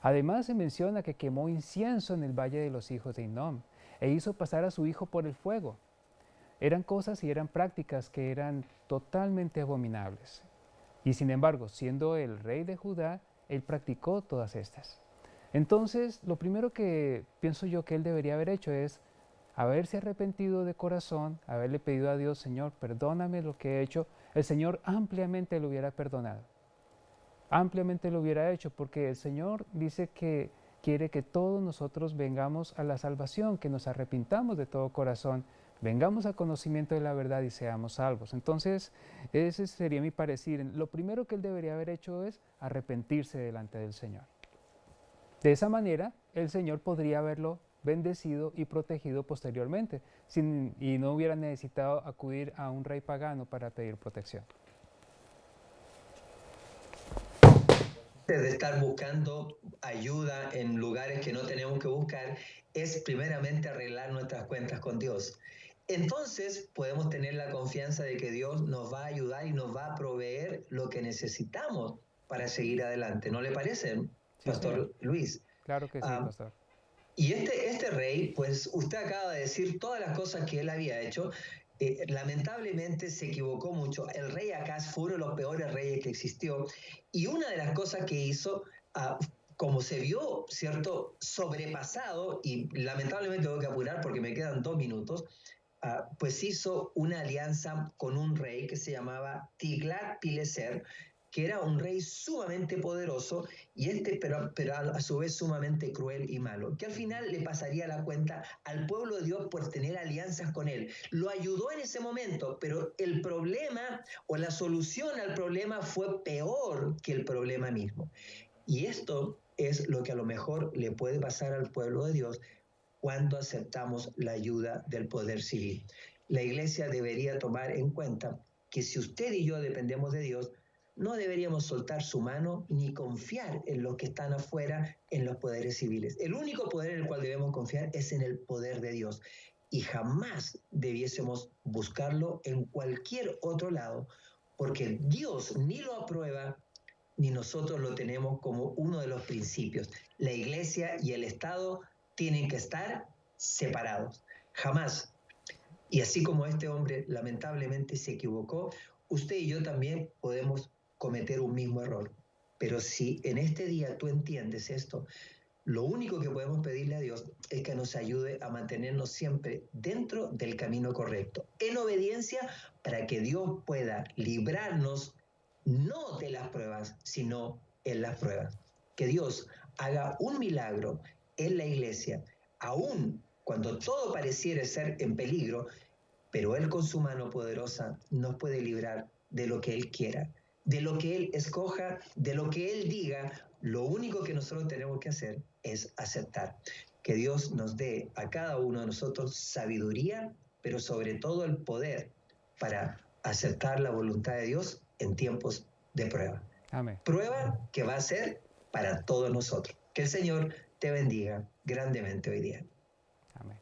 Además se menciona que quemó incienso en el valle de los hijos de Hinnom e hizo pasar a su hijo por el fuego. Eran cosas y eran prácticas que eran totalmente abominables. Y sin embargo, siendo el rey de Judá, él practicó todas estas. Entonces, lo primero que pienso yo que él debería haber hecho es haberse arrepentido de corazón, haberle pedido a Dios: Señor, perdóname lo que he hecho. El Señor ampliamente lo hubiera perdonado. Ampliamente lo hubiera hecho, porque el Señor dice que quiere que todos nosotros vengamos a la salvación, que nos arrepintamos de todo corazón, vengamos al conocimiento de la verdad y seamos salvos. Entonces, ese sería mi parecer. Lo primero que él debería haber hecho es arrepentirse delante del Señor. De esa manera, el Señor podría haberlo bendecido y protegido posteriormente, y no hubiera necesitado acudir a un rey pagano para pedir protección. De estar buscando ayuda en lugares que no tenemos que buscar, es primeramente arreglar nuestras cuentas con Dios. Entonces podemos tener la confianza de que Dios nos va a ayudar y nos va a proveer lo que necesitamos para seguir adelante. ¿No le parece, Pastor señor. Luis? Claro que sí, pastor. Y este rey, pues usted acaba de decir todas las cosas que él había hecho. Lamentablemente se equivocó mucho. El rey Acaz fue uno de los peores reyes que existió. Y una de las cosas que hizo, como se vio, ¿cierto?, sobrepasado, y lamentablemente tengo que apurar porque me quedan 2 minutos, pues hizo una alianza con un rey que se llamaba Tiglat-Pileser, que era un rey sumamente poderoso, y pero a su vez sumamente cruel y malo, que al final le pasaría la cuenta al pueblo de Dios por tener alianzas con él. Lo ayudó en ese momento, pero el problema o la solución al problema fue peor que el problema mismo. Y esto es lo que a lo mejor le puede pasar al pueblo de Dios cuando aceptamos la ayuda del poder civil. La iglesia debería tomar en cuenta que si usted y yo dependemos de Dios, no deberíamos soltar su mano ni confiar en los que están afuera, en los poderes civiles. El único poder en el cual debemos confiar es en el poder de Dios, y jamás debiésemos buscarlo en cualquier otro lado, porque Dios ni lo aprueba ni nosotros lo tenemos como uno de los principios. La iglesia y el Estado tienen que estar separados. Jamás. Y así como este hombre lamentablemente se equivocó, usted y yo también podemos cometer un mismo error. Pero si en este día tú entiendes esto, lo único que podemos pedirle a Dios es que nos ayude a mantenernos siempre dentro del camino correcto, en obediencia, para que Dios pueda librarnos no de las pruebas, sino en las pruebas. Que Dios haga un milagro en la iglesia, aun cuando todo pareciera ser en peligro, pero Él con su mano poderosa nos puede librar de lo que Él quiera, de lo que Él escoja, de lo que Él diga. Lo único que nosotros tenemos que hacer es aceptar. Que Dios nos dé a cada uno de nosotros sabiduría, pero sobre todo el poder para aceptar la voluntad de Dios en tiempos de prueba. Amén. Prueba que va a ser para todos nosotros. Que el Señor te bendiga grandemente hoy día. Amén.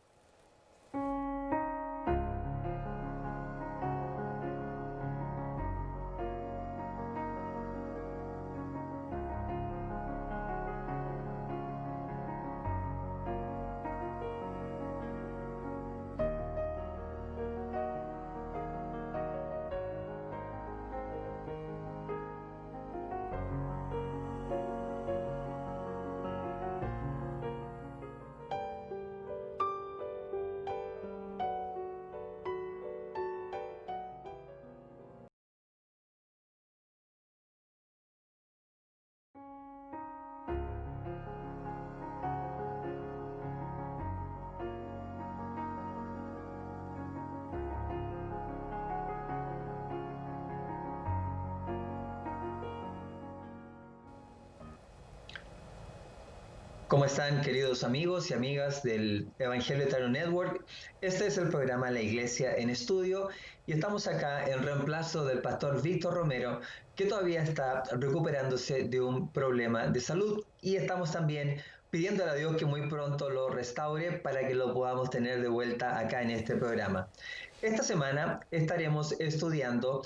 ¿Cómo están, queridos amigos y amigas del Evangelio Eterno Network? Este es el programa La Iglesia en Estudio y estamos acá en reemplazo del pastor Víctor Romero, que todavía está recuperándose de un problema de salud, y estamos también pidiéndole a Dios que muy pronto lo restaure para que lo podamos tener de vuelta acá en este programa. Esta semana estaremos estudiando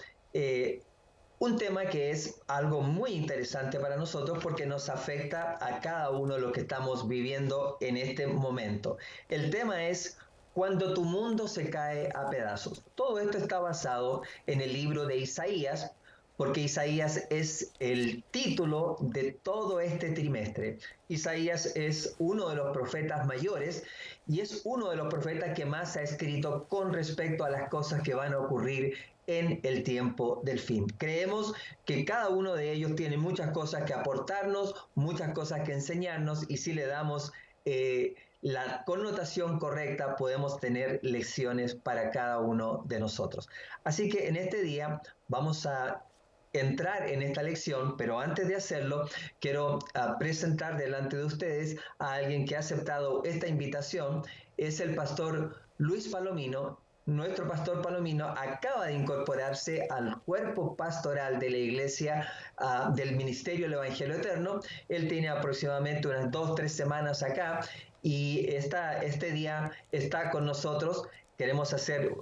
un tema que es algo muy interesante para nosotros porque nos afecta a cada uno de los que estamos viviendo en este momento. El tema es cuando tu mundo se cae a pedazos. Todo esto está basado en el libro de Isaías, porque Isaías es el título de todo este trimestre. Isaías es uno de los profetas mayores y es uno de los profetas que más ha escrito con respecto a las cosas que van a ocurrir en el tiempo del fin. Creemos que cada uno de ellos tiene muchas cosas que aportarnos, muchas cosas que enseñarnos, y si le damos la connotación correcta, podemos tener lecciones para cada uno de nosotros. Así que en este día vamos a entrar en esta lección, pero antes de hacerlo, quiero presentar delante de ustedes a alguien que ha aceptado esta invitación. Es el pastor Luis Palomino. Nuestro pastor Palomino acaba de incorporarse al cuerpo pastoral de la iglesia del Ministerio del Evangelio Eterno. Él tiene aproximadamente unas 2-3 semanas acá y este día está con nosotros. Queremos hacer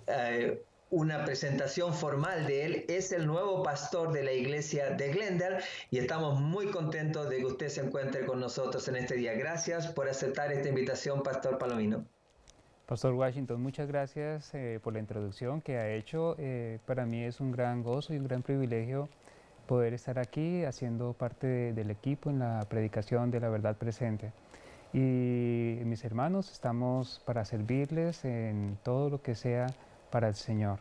una presentación formal de él. Es el nuevo pastor de la iglesia de Glendale y estamos muy contentos de que usted se encuentre con nosotros en este día. Gracias por aceptar esta invitación, pastor Palomino. Pastor Washington, muchas gracias por la introducción que ha hecho. Para mí es un gran gozo y un gran privilegio poder estar aquí haciendo parte del equipo en la predicación de la verdad presente. Y mis hermanos, estamos para servirles en todo lo que sea para el Señor.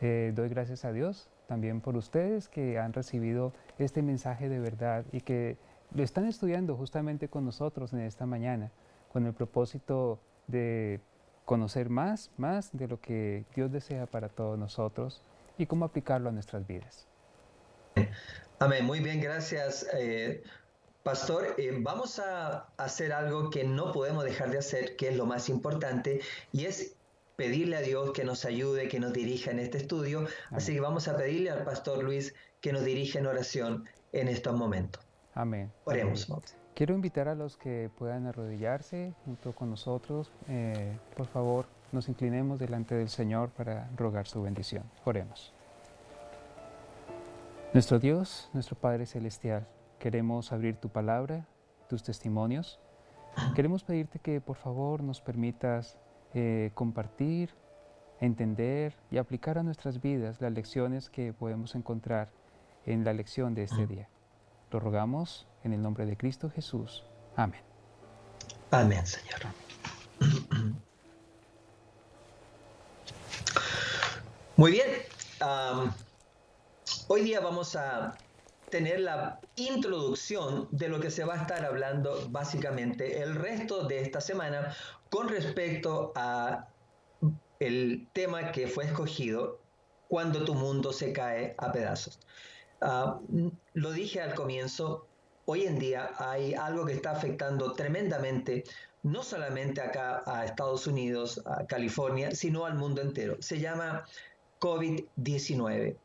Doy gracias a Dios también por ustedes que han recibido este mensaje de verdad y que lo están estudiando justamente con nosotros en esta mañana, con el propósito de conocer más de lo que Dios desea para todos nosotros y cómo aplicarlo a nuestras vidas. Amén, muy bien, gracias, pastor. Vamos a hacer algo que no podemos dejar de hacer, que es lo más importante, y es pedirle a Dios que nos ayude, que nos dirija en este estudio. Amén. Así que vamos a pedirle al pastor Luis que nos dirija en oración en estos momentos. Amén. Oremos. Amén. Quiero invitar a los que puedan arrodillarse junto con nosotros. Por favor, nos inclinemos delante del Señor para rogar su bendición. Oremos. Nuestro Dios, nuestro Padre Celestial, queremos abrir tu palabra, tus testimonios. Queremos pedirte que por favor nos permitas compartir, entender y aplicar a nuestras vidas las lecciones que podemos encontrar en la lección de este día. Lo rogamos en el nombre de Cristo Jesús. Amén. Amén, Señor. Muy bien. Hoy día vamos a tener la introducción de lo que se va a estar hablando básicamente el resto de esta semana con respecto a el tema que fue escogido, cuando tu mundo se cae a pedazos. Lo dije al comienzo, hoy en día hay algo que está afectando tremendamente, no solamente acá a Estados Unidos, a California, sino al mundo entero. Se llama COVID-19.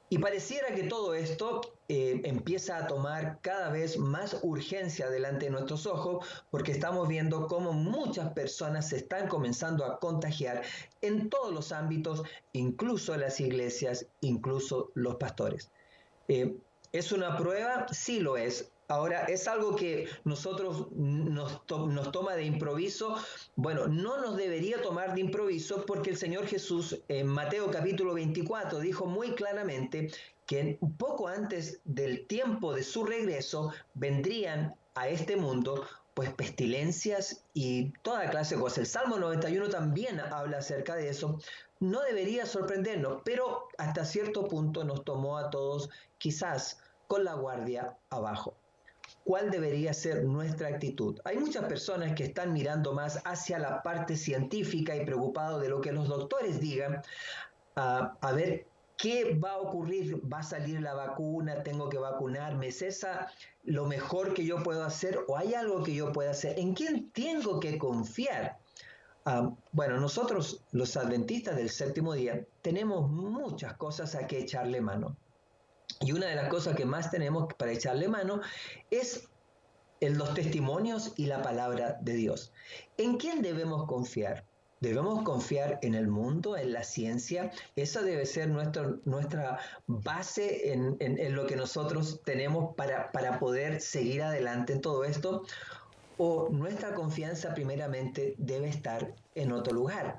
Y pareciera que todo esto empieza a tomar cada vez más urgencia delante de nuestros ojos, porque estamos viendo cómo muchas personas se están comenzando a contagiar en todos los ámbitos, incluso las iglesias, incluso los pastores. ¿Es una prueba? Sí lo es. Ahora, ¿es algo que nosotros nos toma de improviso? Bueno, no nos debería tomar de improviso, porque el Señor Jesús en Mateo capítulo 24 dijo muy claramente que un poco antes del tiempo de su regreso vendrían a este mundo pues pestilencias y toda clase de cosas. El Salmo 91 también habla acerca de eso. No debería sorprendernos, pero hasta cierto punto nos tomó a todos quizás con la guardia abajo. ¿Cuál debería ser nuestra actitud? Hay muchas personas que están mirando más hacia la parte científica y preocupados de lo que los doctores digan, a ver ¿qué va a ocurrir? ¿Va a salir la vacuna? ¿Tengo que vacunarme? ¿Es esa lo mejor que yo puedo hacer o hay algo que yo pueda hacer? ¿En quién tengo que confiar? Bueno, nosotros los adventistas del séptimo día tenemos muchas cosas a que echarle mano. Y una de las cosas que más tenemos para echarle mano es en los testimonios y la palabra de Dios. ¿En quién debemos confiar? Debemos confiar en el mundo, en la ciencia. Esa debe ser nuestra base en lo que nosotros tenemos para poder seguir adelante en todo esto. O nuestra confianza primeramente debe estar en otro lugar.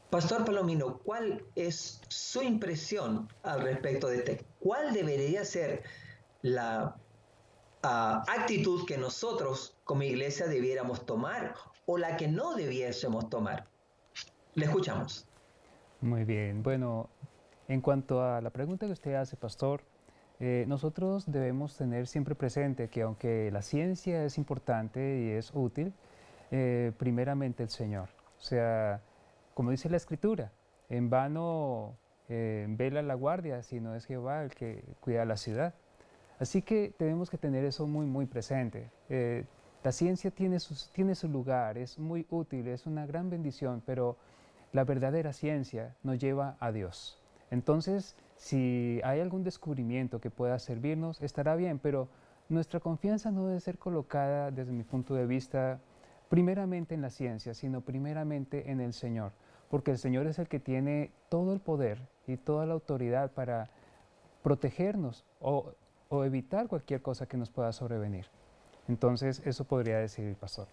Pastor Palomino, ¿cuál es su impresión al respecto de este? ¿Cuál debería ser la actitud que nosotros como iglesia debiéramos tomar o la que no debiésemos tomar? Le escuchamos. Muy bien. Bueno, en cuanto a la pregunta que usted hace, pastor, nosotros debemos tener siempre presente que aunque la ciencia es importante y es útil, primeramente el Señor. O sea, como dice la Escritura, en vano vela la guardia, si no es Jehová el que cuida la ciudad. Así que tenemos que tener eso muy, muy presente. La ciencia tiene su lugar, es muy útil, es una gran bendición, pero la verdadera ciencia nos lleva a Dios. Entonces, si hay algún descubrimiento que pueda servirnos, estará bien, pero nuestra confianza no debe ser colocada, desde mi punto de vista, primeramente en la ciencia, sino primeramente en el Señor, porque el Señor es el que tiene todo el poder y toda la autoridad para protegernos o evitar cualquier cosa que nos pueda sobrevenir. Entonces, eso podría decir el pastor.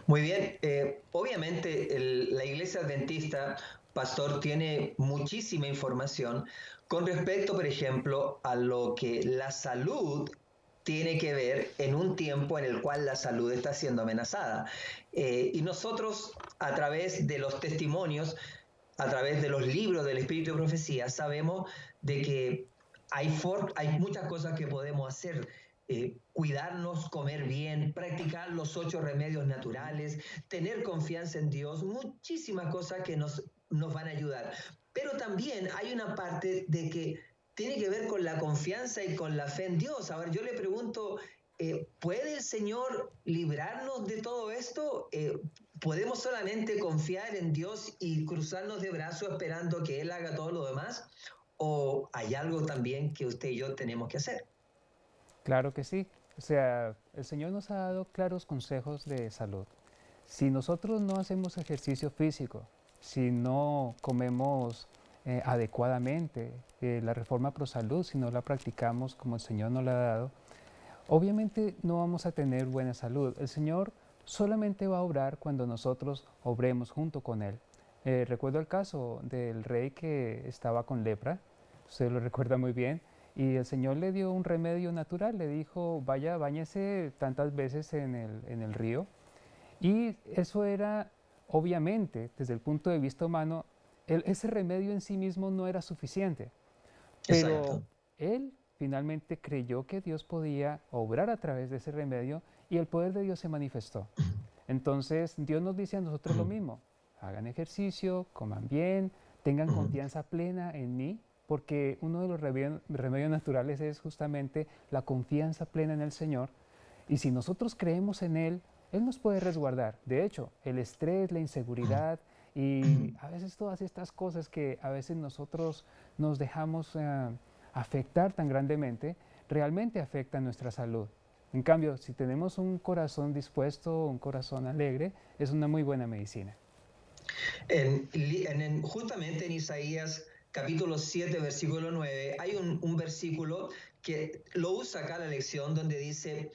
Muy bien, obviamente la iglesia adventista, pastor, tiene muchísima información con respecto, por ejemplo, a lo que la salud tiene que ver en un tiempo en el cual la salud está siendo amenazada. Y nosotros, a través de los testimonios, a través de los libros del Espíritu de Profecía, sabemos de que hay muchas cosas que podemos hacer. Cuidarnos, comer bien, practicar los 8 remedios naturales, tener confianza en Dios, muchísimas cosas que nos van a ayudar. Pero también hay una parte de que tiene que ver con la confianza y con la fe en Dios. A ver, yo le pregunto, ¿puede el Señor librarnos de todo esto? ¿Podemos solamente confiar en Dios y cruzarnos de brazos esperando que Él haga todo lo demás? ¿O hay algo también que usted y yo tenemos que hacer? Claro que sí. O sea, el Señor nos ha dado claros consejos de salud. Si nosotros no hacemos ejercicio físico, si no comemos adecuadamente la reforma pro salud, si no la practicamos como el Señor nos la ha dado, obviamente no vamos a tener buena salud. El Señor solamente va a obrar cuando nosotros obremos junto con Él. Recuerdo el caso del rey que estaba con lepra, usted lo recuerda muy bien, y el Señor le dio un remedio natural, le dijo, vaya, báñese tantas veces en el río. Y eso era, obviamente, desde el punto de vista humano, ese remedio en sí mismo no era suficiente. Pero Exacto. él finalmente creyó que Dios podía obrar a través de ese remedio y el poder de Dios se manifestó. Entonces, Dios nos dice a nosotros lo mismo, hagan ejercicio, coman bien, tengan confianza plena en mí, porque uno de los remedios naturales es justamente la confianza plena en el Señor. Y si nosotros creemos en Él, Él nos puede resguardar. De hecho, el estrés, la inseguridad y a veces todas estas cosas que a veces nosotros nos dejamos afectar tan grandemente, realmente afectan nuestra salud. En cambio, si tenemos un corazón dispuesto, un corazón alegre, es una muy buena medicina. Justamente en Isaías capítulo 7, versículo 9, hay un versículo que lo usa acá la lección donde dice,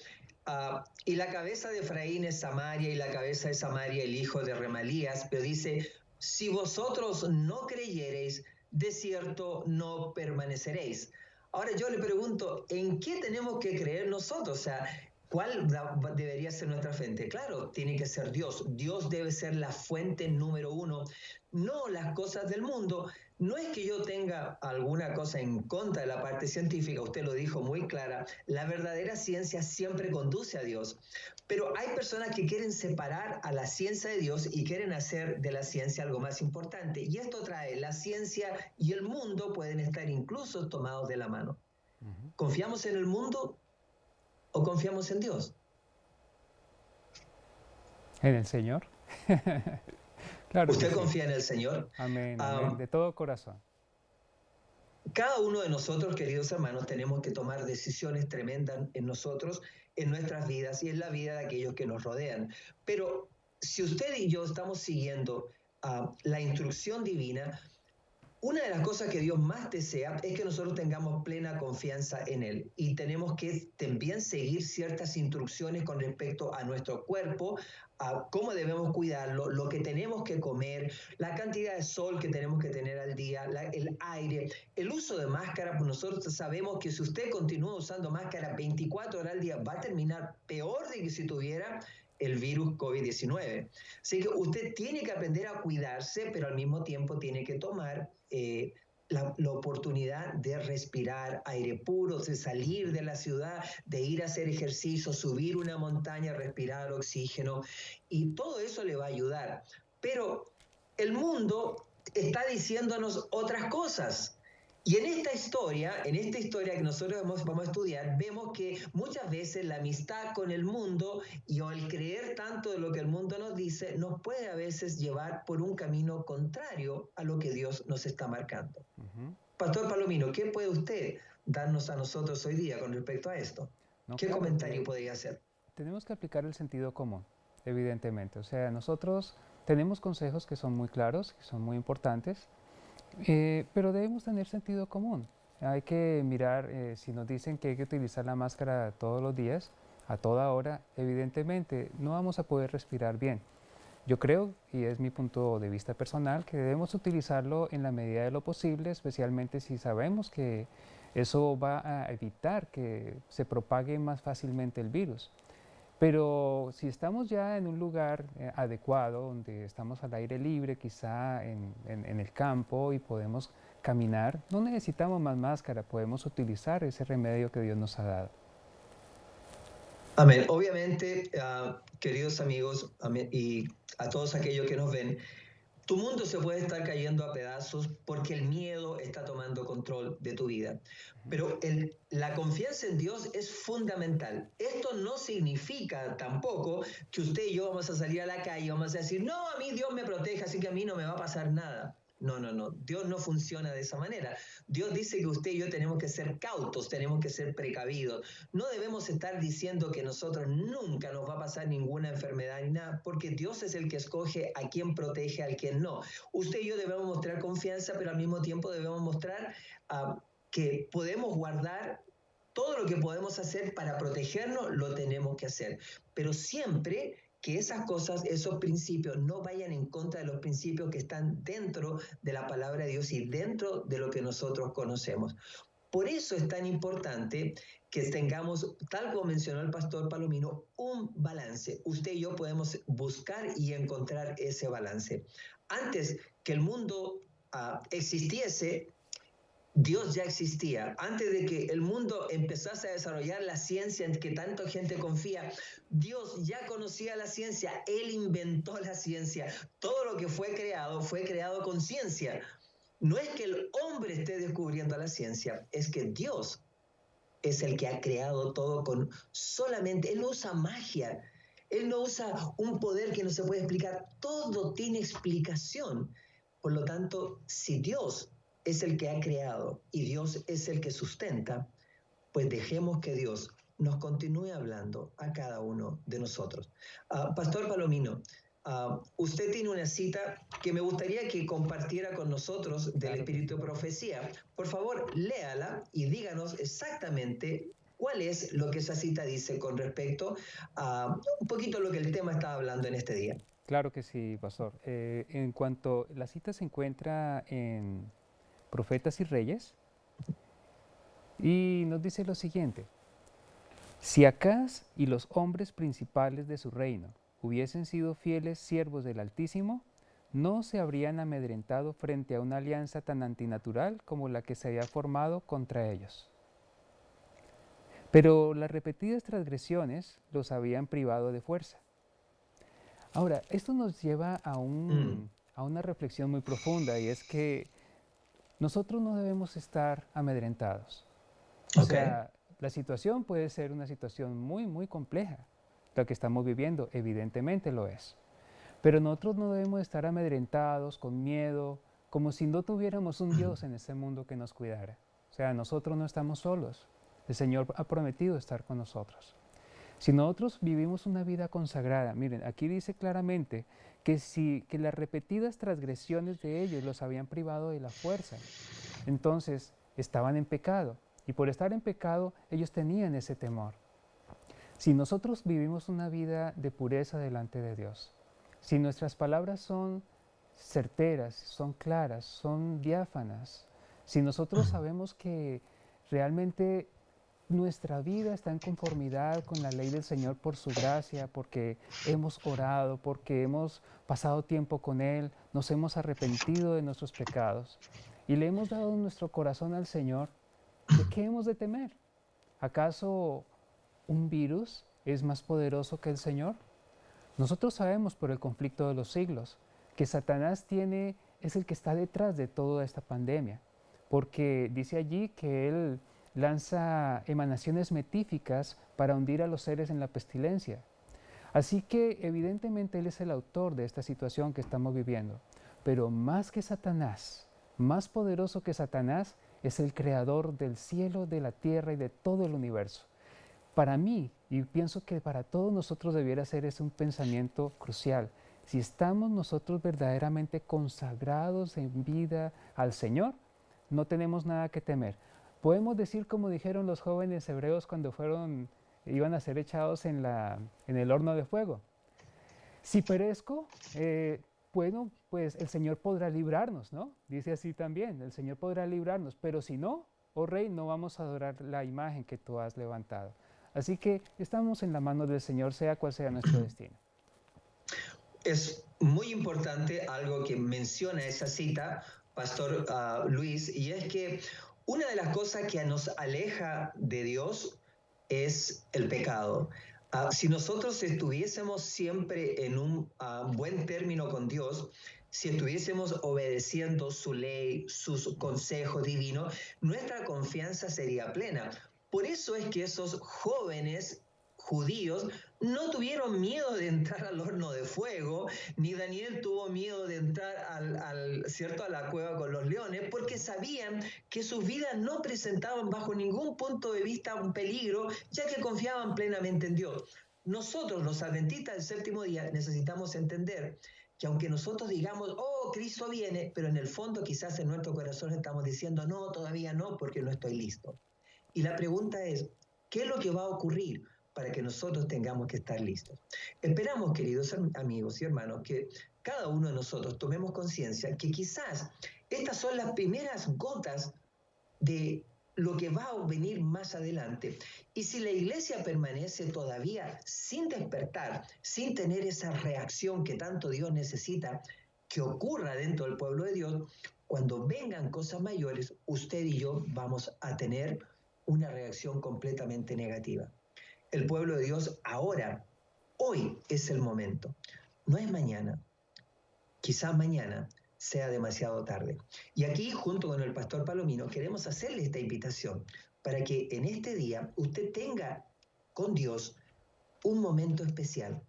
y la cabeza de Efraín es Samaria y la cabeza de Samaria el hijo de Remalías, pero dice, si vosotros no creyereis, de cierto no permaneceréis. Ahora yo le pregunto, ¿en qué tenemos que creer nosotros? O sea, ¿Cuál debería ser nuestra fuente? Claro, tiene que ser Dios. Dios debe ser la fuente número uno, no las cosas del mundo. No es que yo tenga alguna cosa en contra de la parte científica, usted lo dijo muy clara, la verdadera ciencia siempre conduce a Dios. Pero hay personas que quieren separar a la ciencia de Dios y quieren hacer de la ciencia algo más importante. Y esto trae, la ciencia y el mundo pueden estar incluso tomados de la mano. ¿Confiamos en el mundo o confiamos en Dios? ¿En el Señor? Claro que ¿Usted sí. confía en el Señor? Amén, amén, de todo corazón. Cada uno de nosotros, queridos hermanos, tenemos que tomar decisiones tremendas en nosotros, en nuestras vidas y en la vida de aquellos que nos rodean. Pero si usted y yo estamos siguiendo la instrucción divina, una de las cosas que Dios más desea es que nosotros tengamos plena confianza en Él, y tenemos que también seguir ciertas instrucciones con respecto a nuestro cuerpo, a cómo debemos cuidarlo, lo que tenemos que comer, la cantidad de sol que tenemos que tener al día, el aire, el uso de máscara. Pues nosotros sabemos que si usted continúa usando máscara 24 horas al día, va a terminar peor de que si tuviera el virus COVID-19. Así que usted tiene que aprender a cuidarse, pero al mismo tiempo tiene que tomar la oportunidad de respirar aire puro, de salir de la ciudad, de ir a hacer ejercicio, subir una montaña, respirar oxígeno, y todo eso le va a ayudar. Pero el mundo está diciéndonos otras cosas. Y en esta historia que nosotros vamos a estudiar, vemos que muchas veces la amistad con el mundo y o el creer tanto de lo que el mundo nos dice nos puede a veces llevar por un camino contrario a lo que Dios nos está marcando. Pastor Palomino, ¿qué puede usted darnos a nosotros hoy día con respecto a esto? No, ¿Qué claro, comentario podría hacer? tenemos que aplicar el sentido común, evidentemente. O sea, nosotros tenemos consejos que son muy claros, que son muy importantes, pero debemos tener sentido común. Hay que mirar, si nos dicen que hay que utilizar la máscara todos los días, a toda hora, evidentemente no vamos a poder respirar bien. Yo creo, y es mi punto de vista personal, que debemos utilizarlo en la medida de lo posible, especialmente si sabemos que eso va a evitar que se propague más fácilmente el virus. Pero si estamos ya en un lugar adecuado, donde estamos al aire libre, quizá en el campo, y podemos caminar, no necesitamos más máscara, podemos utilizar ese remedio que Dios nos ha dado. Amén. Obviamente, queridos amigos, y a todos aquellos que nos ven, tu mundo se puede estar cayendo a pedazos porque el miedo está tomando control de tu vida. Pero la confianza en Dios es fundamental. Esto no significa tampoco que usted y yo vamos a salir a la calle y vamos a decir, no, a mí Dios me protege, así que a mí no me va a pasar nada. No, no, no. Dios no funciona de esa manera. Dios dice que usted y yo tenemos que ser cautos, tenemos que ser precavidos. No debemos estar diciendo que nosotros nunca nos va a pasar ninguna enfermedad ni nada, porque Dios es el que escoge a quién protege, a quién no. Usted y yo debemos mostrar confianza, pero al mismo tiempo debemos mostrar que podemos guardar todo lo que podemos hacer para protegernos, lo tenemos que hacer. Pero siempre que esas cosas, esos principios no vayan en contra de los principios que están dentro de la palabra de Dios y dentro de lo que nosotros conocemos. Por eso es tan importante que tengamos, tal como mencionó el pastor Palomino, un balance. Usted y yo podemos buscar y encontrar ese balance. Antes que el mundo existiese, Dios ya existía. Antes de que el mundo empezase a desarrollar la ciencia en que tanta gente confía, Dios ya conocía la ciencia. Él inventó la ciencia. Todo lo que fue creado con ciencia. No es que el hombre esté descubriendo la ciencia, es que Dios es el que ha creado todo con solamente, Él no usa magia, Él no usa un poder que no se puede explicar, todo tiene explicación. Por lo tanto, si Dios es el que ha creado y Dios es el que sustenta, pues dejemos que Dios nos continúe hablando a cada uno de nosotros. Pastor Palomino, usted tiene una cita que me gustaría que compartiera con nosotros del Espíritu de Profecía. Por favor, léala y díganos exactamente cuál es lo que esa cita dice con respecto a un poquito lo que el tema está hablando en este día. Claro que sí, pastor. En cuanto la cita se encuentra en Profetas y Reyes, y nos dice lo siguiente: Si Acaz y los hombres principales de su reino hubiesen sido fieles siervos del Altísimo, no se habrían amedrentado frente a una alianza tan antinatural como la que se había formado contra ellos. Pero las repetidas transgresiones los habían privado de fuerza. Ahora, esto nos lleva a una reflexión muy profunda, y es que nosotros no debemos estar amedrentados. O sea, la situación puede ser una situación muy, muy compleja. La que estamos viviendo, evidentemente lo es. Pero nosotros no debemos estar amedrentados, con miedo, como si no tuviéramos un Dios en este mundo que nos cuidara. O sea, nosotros no estamos solos. El Señor ha prometido estar con nosotros. Si nosotros vivimos una vida consagrada, miren, aquí dice claramente que las repetidas transgresiones de ellos los habían privado de la fuerza. Entonces, estaban en pecado. Y por estar en pecado, ellos tenían ese temor. Si nosotros vivimos una vida de pureza delante de Dios, si nuestras palabras son certeras, son claras, son diáfanas, si nosotros sabemos que realmente nuestra vida está en conformidad con la ley del Señor por su gracia, porque hemos orado, porque hemos pasado tiempo con Él, nos hemos arrepentido de nuestros pecados y le hemos dado nuestro corazón al Señor, ¿de qué hemos de temer? ¿Acaso un virus es más poderoso que el Señor? Nosotros sabemos por el conflicto de los siglos que Satanás es el que está detrás de toda esta pandemia, porque dice allí que él lanza emanaciones metíficas para hundir a los seres en la pestilencia. Así que evidentemente él es el autor de esta situación que estamos viviendo, pero más que Satanás, más poderoso que Satanás, es el creador del cielo, de la tierra y de todo el universo. Para mí, y pienso que para todos nosotros debiera ser ese un pensamiento crucial. Si estamos nosotros verdaderamente consagrados en vida al Señor, no tenemos nada que temer. Podemos decir como dijeron los jóvenes hebreos cuando iban a ser echados en el horno de fuego. Si perezco, bueno, pues el Señor podrá librarnos, ¿no? Dice así también, el Señor podrá librarnos, pero si no, oh Rey, no vamos a adorar la imagen que tú has levantado. Así que estamos en la mano del Señor, sea cual sea nuestro destino. Es muy importante algo que menciona esa cita, Pastor Luis, y es que una de las cosas que nos aleja de Dios es el pecado. Si nosotros estuviésemos siempre en un buen término con Dios, si estuviésemos obedeciendo su ley, sus consejos divinos, nuestra confianza sería plena. Por eso es que esos jóvenes judíos no tuvieron miedo de entrar al horno de fuego, ni Daniel tuvo miedo de entrar a la cueva con los leones, porque sabían que sus vidas no presentaban bajo ningún punto de vista un peligro, ya que confiaban plenamente en Dios. Nosotros, los adventistas del séptimo día, necesitamos entender que aunque nosotros digamos, oh, Cristo viene, pero en el fondo quizás en nuestro corazón estamos diciendo, no, todavía no, porque no estoy listo. Y la pregunta es, ¿qué es lo que va a ocurrir para que nosotros tengamos que estar listos? Esperamos, queridos amigos y hermanos, que cada uno de nosotros tomemos conciencia que quizás estas son las primeras gotas de lo que va a venir más adelante. Y si la iglesia permanece todavía sin despertar, sin tener esa reacción que tanto Dios necesita que ocurra dentro del pueblo de Dios, cuando vengan cosas mayores, usted y yo vamos a tener una reacción completamente negativa. El pueblo de Dios ahora, hoy es el momento, no es mañana. Quizás mañana sea demasiado tarde. Y aquí, junto con el pastor Palomino, queremos hacerle esta invitación para que en este día usted tenga con Dios un momento especial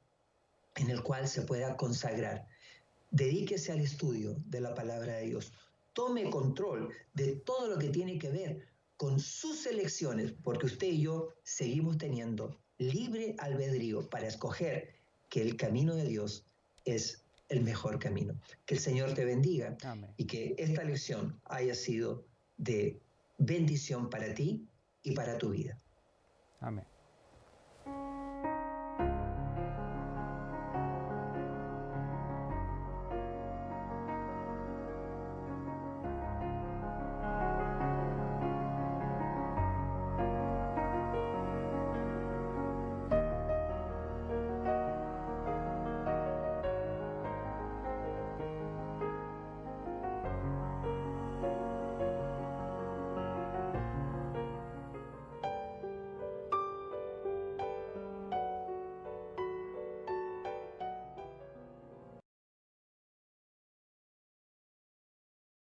en el cual se pueda consagrar. Dedíquese al estudio de la palabra de Dios. Tome control de todo lo que tiene que ver con sus elecciones, porque usted y yo seguimos teniendo libre albedrío para escoger que el camino de Dios es el mejor camino. Que el Señor te bendiga. Amén. Y que esta lección haya sido de bendición para ti y para tu vida. Amén.